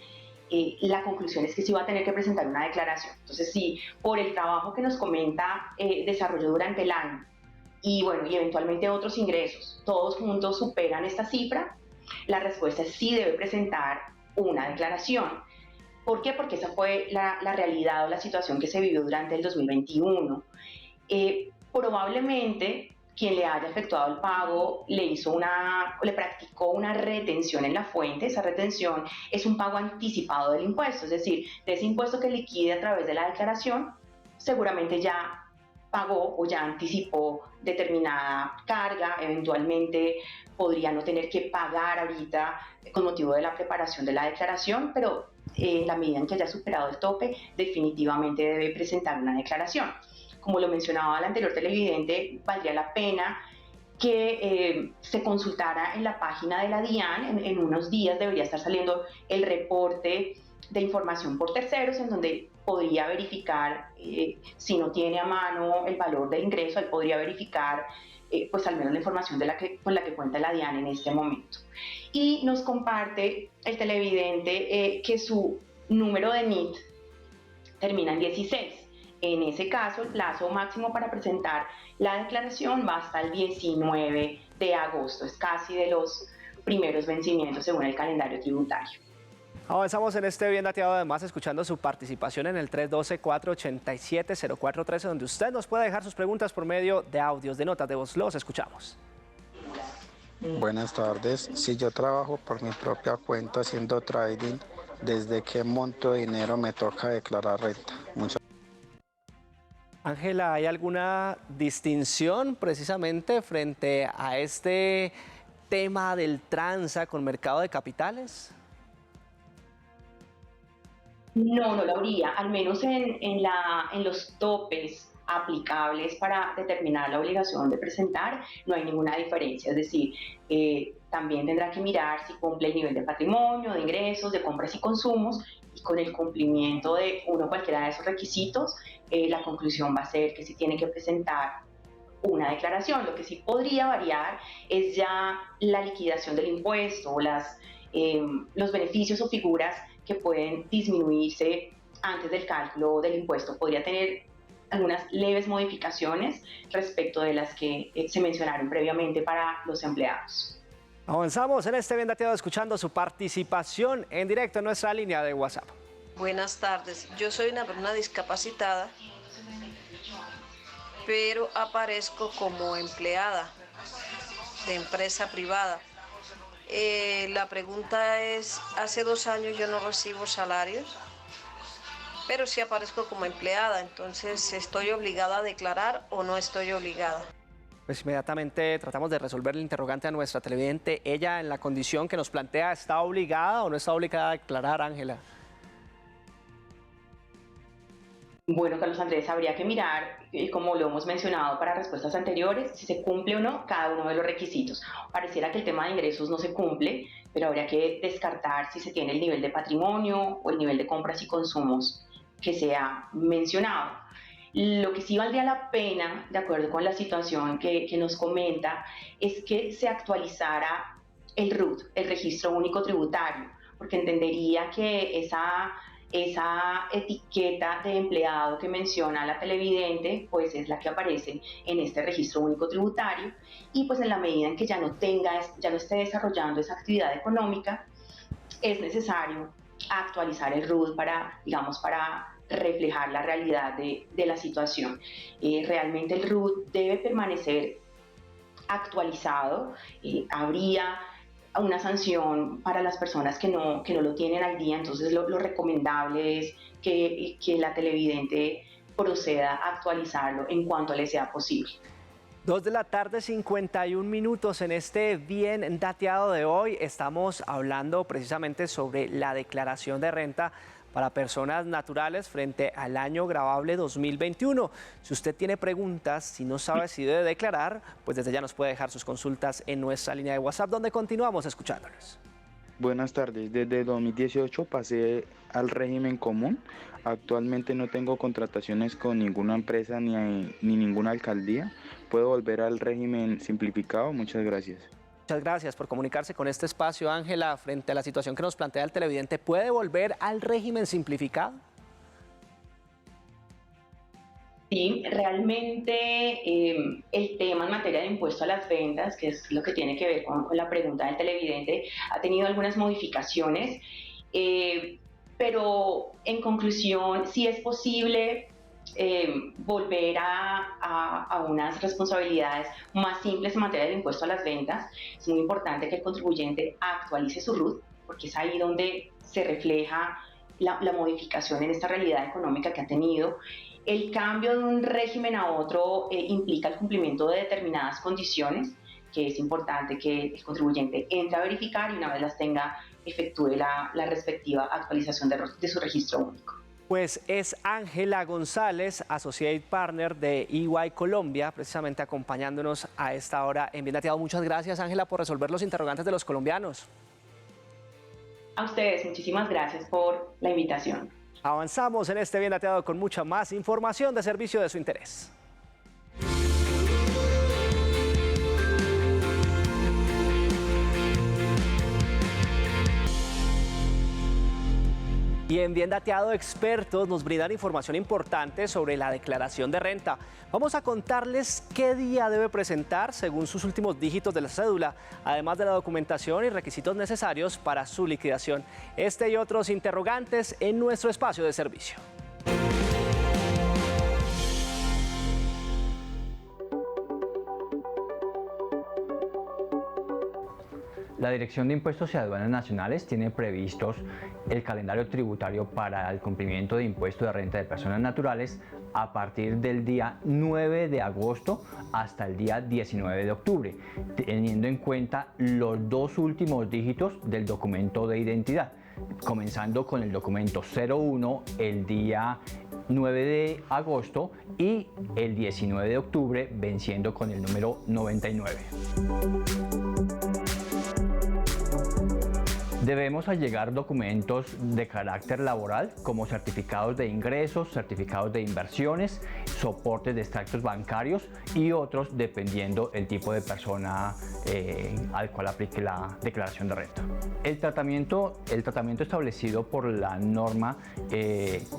la conclusión es que sí va a tener que presentar una declaración. Entonces, si por el trabajo que nos comenta desarrolló durante el año y bueno, y eventualmente otros ingresos, todos juntos superan esta cifra, la respuesta es sí debe presentar una declaración. ¿Por qué? Porque esa fue la realidad o la situación que se vivió durante el 2021. Probablemente quien le haya efectuado el pago le practicó una retención en la fuente. Esa retención es un pago anticipado del impuesto, es decir, de ese impuesto que liquide a través de la declaración, seguramente ya pagó o ya anticipó determinada carga, eventualmente podría no tener que pagar ahorita con motivo de la preparación de la declaración, pero en la medida en que haya superado el tope, definitivamente debe presentar una declaración. Como lo mencionaba el anterior televidente, valdría la pena que se consultara en la página de la DIAN. En unos días debería estar saliendo el reporte de información por terceros, en donde podría verificar, si no tiene a mano el valor del ingreso, él podría verificar pues al menos la información con la que cuenta la DIAN en este momento. Y nos comparte el televidente que su número de NIT termina en 16. En ese caso, el plazo máximo para presentar la declaración va hasta el 19 de agosto. Es casi de los primeros vencimientos según el calendario tributario. Avanzamos en este Bien Dateado, además escuchando su participación en el 312-487-0413, donde usted nos puede dejar sus preguntas por medio de audios, de notas de voz. Los escuchamos. Buenas tardes. Si yo trabajo por mi propia cuenta haciendo trading, ¿desde qué monto de dinero me toca declarar renta? Ángela, ¿hay alguna distinción precisamente frente a este tema del tranza con mercado de capitales? No, no lo habría, al menos en los topes aplicables para determinar la obligación de presentar, no hay ninguna diferencia. Es decir, también tendrá que mirar si cumple el nivel de patrimonio, de ingresos, de compras y consumos, y con el cumplimiento de cualquiera de esos requisitos, la conclusión va a ser que sí tiene que presentar una declaración. Lo que sí podría variar es ya la liquidación del impuesto o los beneficios o figuras que pueden disminuirse antes del cálculo del impuesto. Podría tener algunas leves modificaciones respecto de las que se mencionaron previamente para los empleados. Avanzamos en este Bien Dateado escuchando su participación en directo en nuestra línea de WhatsApp. Buenas tardes, yo soy una persona discapacitada, pero aparezco como empleada de empresa privada. La pregunta es, hace 2 años yo no recibo salarios, pero sí aparezco como empleada, entonces ¿estoy obligada a declarar o no estoy obligada? Pues inmediatamente tratamos de resolver el interrogante a nuestra televidente. Ella, en la condición que nos plantea, ¿está obligada o no está obligada a declarar, Ángela? Bueno, Carlos Andrés, habría que mirar, como lo hemos mencionado para respuestas anteriores, si se cumple o no cada uno de los requisitos. Pareciera que el tema de ingresos no se cumple, pero habría que descartar si se tiene el nivel de patrimonio o el nivel de compras y consumos que se ha mencionado. Lo que sí valdría la pena, de acuerdo con la situación que nos comenta, es que se actualizara el RUT, el Registro Único Tributario, porque entendería que esa etiqueta de empleado que menciona la televidente, pues es la que aparece en este Registro Único Tributario, y pues en la medida en que ya no esté desarrollando esa actividad económica, es necesario actualizar el RUT para reflejar la realidad de la situación. Realmente el RUT debe permanecer actualizado. Habría una sanción para las personas que no lo tienen al día, entonces lo recomendable es que la televidente proceda a actualizarlo en cuanto le sea posible. 2:51 p.m. en este Bien Dateado de hoy. Estamos hablando precisamente sobre la declaración de renta para personas naturales frente al año gravable 2021. Si usted tiene preguntas, si no sabe si debe declarar, pues desde ya nos puede dejar sus consultas en nuestra línea de WhatsApp, donde continuamos escuchándolos. Buenas tardes, desde 2018 pasé al régimen común. Actualmente no tengo contrataciones con ninguna empresa ni ninguna alcaldía. ¿Puedo volver al régimen simplificado? Muchas gracias. Muchas gracias por comunicarse con este espacio, Ángela. Frente a la situación que nos plantea el televidente, ¿puede volver al régimen simplificado? Sí, realmente el tema en materia de impuesto a las ventas, que es lo que tiene que ver con la pregunta del televidente, ha tenido algunas modificaciones, pero en conclusión sí es posible volver a unas responsabilidades más simples en materia de impuesto a las ventas. Es muy importante que el contribuyente actualice su RUT, porque es ahí donde se refleja la modificación en esta realidad económica que ha tenido. El cambio de un régimen a otro implica el cumplimiento de determinadas condiciones, que es importante que el contribuyente entre a verificar y una vez las tenga, efectúe la respectiva actualización de su registro único. Pues es Ángela González, Associate Partner de EY Colombia, precisamente acompañándonos a esta hora en Bien Dateado. Muchas gracias, Ángela, por resolver los interrogantes de los colombianos. A ustedes, muchísimas gracias por la invitación. Avanzamos en este Bien Dateado con mucha más información de servicio de su interés. Y en Bien Dateado, expertos nos brindan información importante sobre la declaración de renta. Vamos a contarles qué día debe presentar según sus últimos dígitos de la cédula, además de la documentación y requisitos necesarios para su liquidación. Este y otros interrogantes en nuestro espacio de servicio. La Dirección de Impuestos y Aduanas Nacionales tiene previstos el calendario tributario para el cumplimiento de impuesto de renta de personas naturales a partir del día 9 de agosto hasta el día 19 de octubre, teniendo en cuenta los 2 últimos dígitos del documento de identidad, comenzando con el documento 01 el día 9 de agosto y el 19 de octubre venciendo con el número 99. Debemos allegar documentos de carácter laboral como certificados de ingresos, certificados de inversiones, soportes de extractos bancarios y otros dependiendo el tipo de persona al cual aplique la declaración de renta. El tratamiento establecido por la norma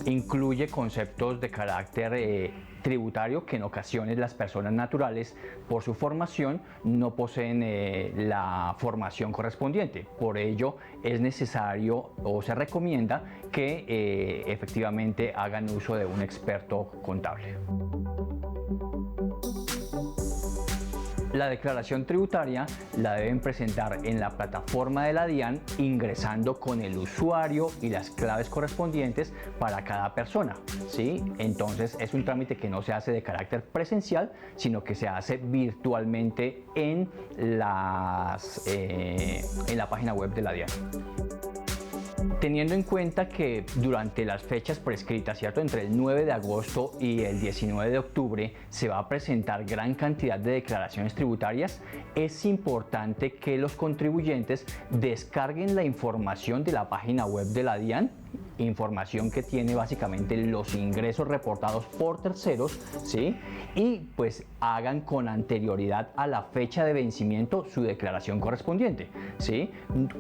incluye conceptos de carácter tributario que en ocasiones las personas naturales, por su formación, no poseen la formación correspondiente. Por ello, es necesario o se recomienda que efectivamente hagan uso de un experto contable. La declaración tributaria la deben presentar en la plataforma de la DIAN ingresando con el usuario y las claves correspondientes para cada persona, ¿sí? Entonces es un trámite que no se hace de carácter presencial, sino que se hace virtualmente en la página web de la DIAN. Teniendo en cuenta que durante las fechas prescritas, ¿cierto?, entre el 9 de agosto y el 19 de octubre se va a presentar gran cantidad de declaraciones tributarias, es importante que los contribuyentes descarguen la información de la página web de la DIAN, información que tiene básicamente los ingresos reportados por terceros, ¿sí? Y pues hagan con anterioridad a la fecha de vencimiento su declaración correspondiente, ¿sí?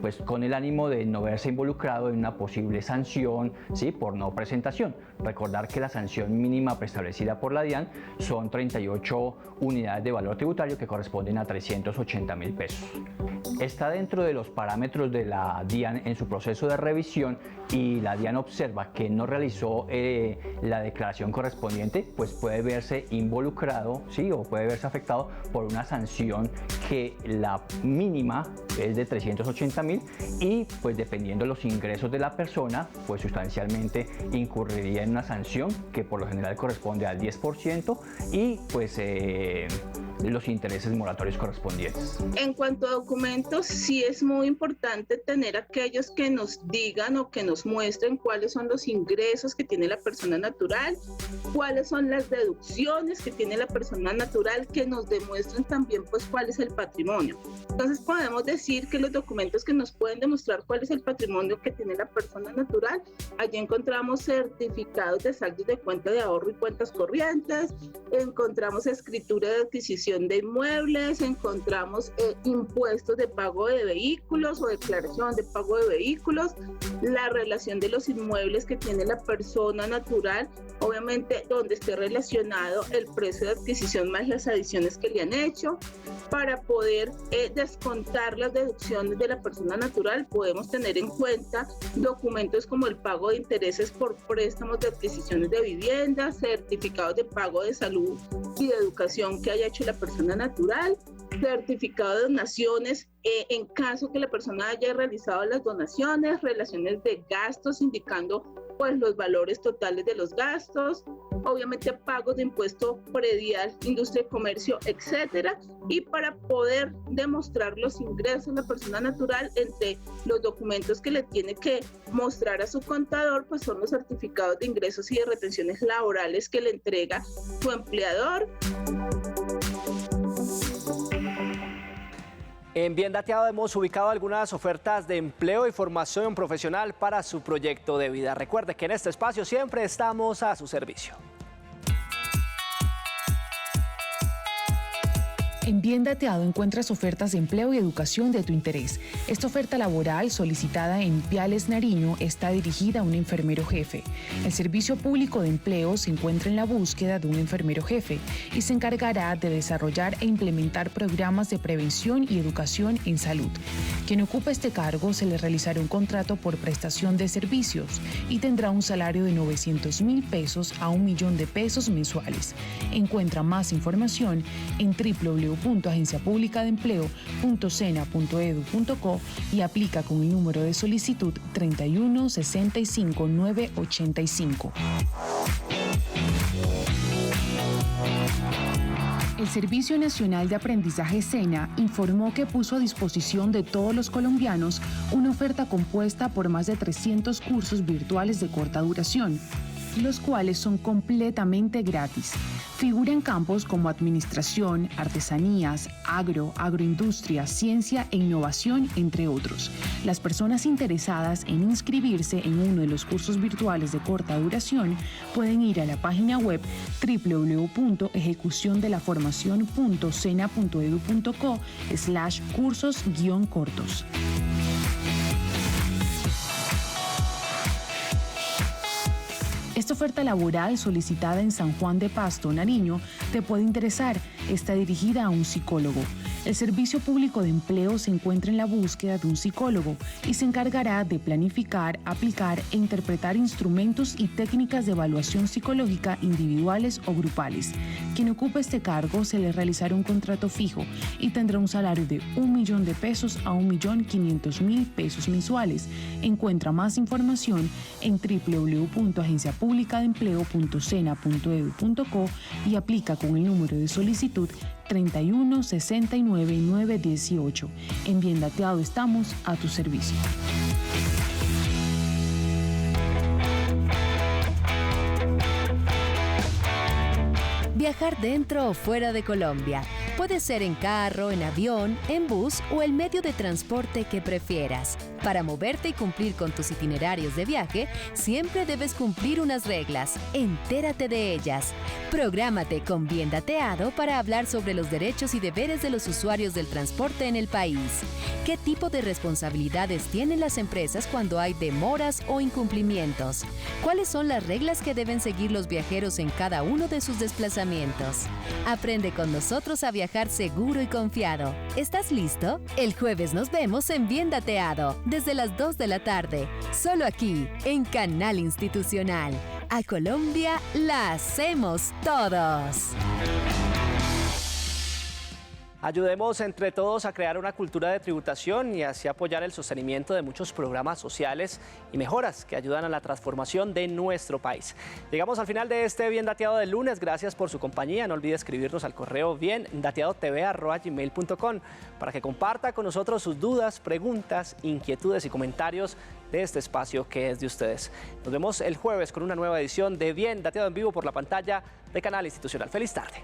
Pues con el ánimo de no verse involucrado en una posible sanción, ¿sí?, por no presentación. Recordar que la sanción mínima preestablecida por la DIAN son 38 unidades de valor tributario que corresponden a 380.000 pesos. Está dentro de los parámetros de la DIAN en su proceso de revisión y la DIAN observa que no realizó la declaración correspondiente, pues puede verse involucrado, ¿sí?, o puede verse afectado por una sanción que la mínima es de 380.000 y pues dependiendo de los ingresos de la persona, pues sustancialmente incurriría en una sanción que por lo general corresponde al 10% y pues los intereses moratorios correspondientes. En cuanto a documentos, sí es muy importante tener aquellos que nos digan o que nos muestren cuáles son los ingresos que tiene la persona natural, cuáles son las deducciones que tiene la persona natural, que nos demuestren también pues cuál es el patrimonio. Entonces podemos decir que los documentos que nos pueden demostrar cuál es el patrimonio que tiene la persona natural, allí encontramos certificados de saldos de cuenta de ahorro y cuentas corrientes, encontramos escritura de adquisición de inmuebles, encontramos impuestos de pago de vehículos o declaración de pago de vehículos, la relación de los inmuebles que tiene la persona natural, obviamente donde esté relacionado el precio de adquisición más las adiciones que le han hecho. Para poder descontar las deducciones de la persona natural, podemos tener en cuenta documentos como el pago de intereses por préstamos de adquisiciones de viviendas, certificados de pago de salud y de educación que haya hecho la persona natural, certificado de donaciones en caso que la persona haya realizado las donaciones, relaciones de gastos indicando pues los valores totales de los gastos, obviamente pagos de impuesto predial, industria y comercio, etcétera. Y para poder demostrar los ingresos de la persona natural, entre los documentos que le tiene que mostrar a su contador, pues son los certificados de ingresos y de retenciones laborales que le entrega su empleador. En Bien Dateado hemos ubicado algunas ofertas de empleo y formación profesional para su proyecto de vida. Recuerde que en este espacio siempre estamos a su servicio. En Bien Dateado encuentras ofertas de empleo y educación de tu interés. Esta oferta laboral solicitada en Piales, Nariño, está dirigida a un enfermero jefe. El Servicio Público de Empleo se encuentra en la búsqueda de un enfermero jefe y se encargará de desarrollar e implementar programas de prevención y educación en salud. Quien ocupe este cargo se le realizará un contrato por prestación de servicios y tendrá un salario de 900.000 pesos a 1.000.000 de pesos mensuales. Encuentra más información en www.agenciapublicadeempleo.sena.edu.co y aplica con el número de solicitud 31 65 985. El Servicio Nacional de Aprendizaje SENA informó que puso a disposición de todos los colombianos una oferta compuesta por más de 300 cursos virtuales de corta duración, los cuales son completamente gratis. Figuran campos como administración, artesanías, agroindustria, ciencia e innovación, entre otros. Las personas interesadas en inscribirse en uno de los cursos virtuales de corta duración pueden ir a la página web www.ejecutiondelaformacion.sena.edu.co/cursos-cortos. Esta oferta laboral solicitada en San Juan de Pasto, Nariño, te puede interesar. Está dirigida a un psicólogo. El Servicio Público de Empleo se encuentra en la búsqueda de un psicólogo y se encargará de planificar, aplicar e interpretar instrumentos y técnicas de evaluación psicológica individuales o grupales. Quien ocupe este cargo se le realizará un contrato fijo y tendrá un salario de 1 millón de pesos a 1.500.000 pesos mensuales. Encuentra más información en www.agenciapublicadeempleo.sena.edu.co y aplica con el número de solicitud 31 69 918. En Bien Dateado estamos a tu servicio. Viajar dentro o fuera de Colombia. Puede ser en carro, en avión, en bus o el medio de transporte que prefieras. Para moverte y cumplir con tus itinerarios de viaje, siempre debes cumplir unas reglas. Entérate de ellas. Prográmate con Bien Dateado para hablar sobre los derechos y deberes de los usuarios del transporte en el país. ¿Qué tipo de responsabilidades tienen las empresas cuando hay demoras o incumplimientos? ¿Cuáles son las reglas que deben seguir los viajeros en cada uno de sus desplazamientos? Aprende con nosotros a viajar seguro y confiado. ¿Estás listo? El jueves nos vemos en Bien Dateado, desde las 2 de la tarde, solo aquí, en Canal Institucional. A Colombia la hacemos todos. Ayudemos entre todos a crear una cultura de tributación y así apoyar el sostenimiento de muchos programas sociales y mejoras que ayudan a la transformación de nuestro país. Llegamos al final de este Bien Dateado del lunes. Gracias por su compañía. No olvide escribirnos al correo biendateadotv@gmail.com para que comparta con nosotros sus dudas, preguntas, inquietudes y comentarios de este espacio que es de ustedes. Nos vemos el jueves con una nueva edición de Bien Dateado en vivo por la pantalla de Canal Institucional. Feliz tarde.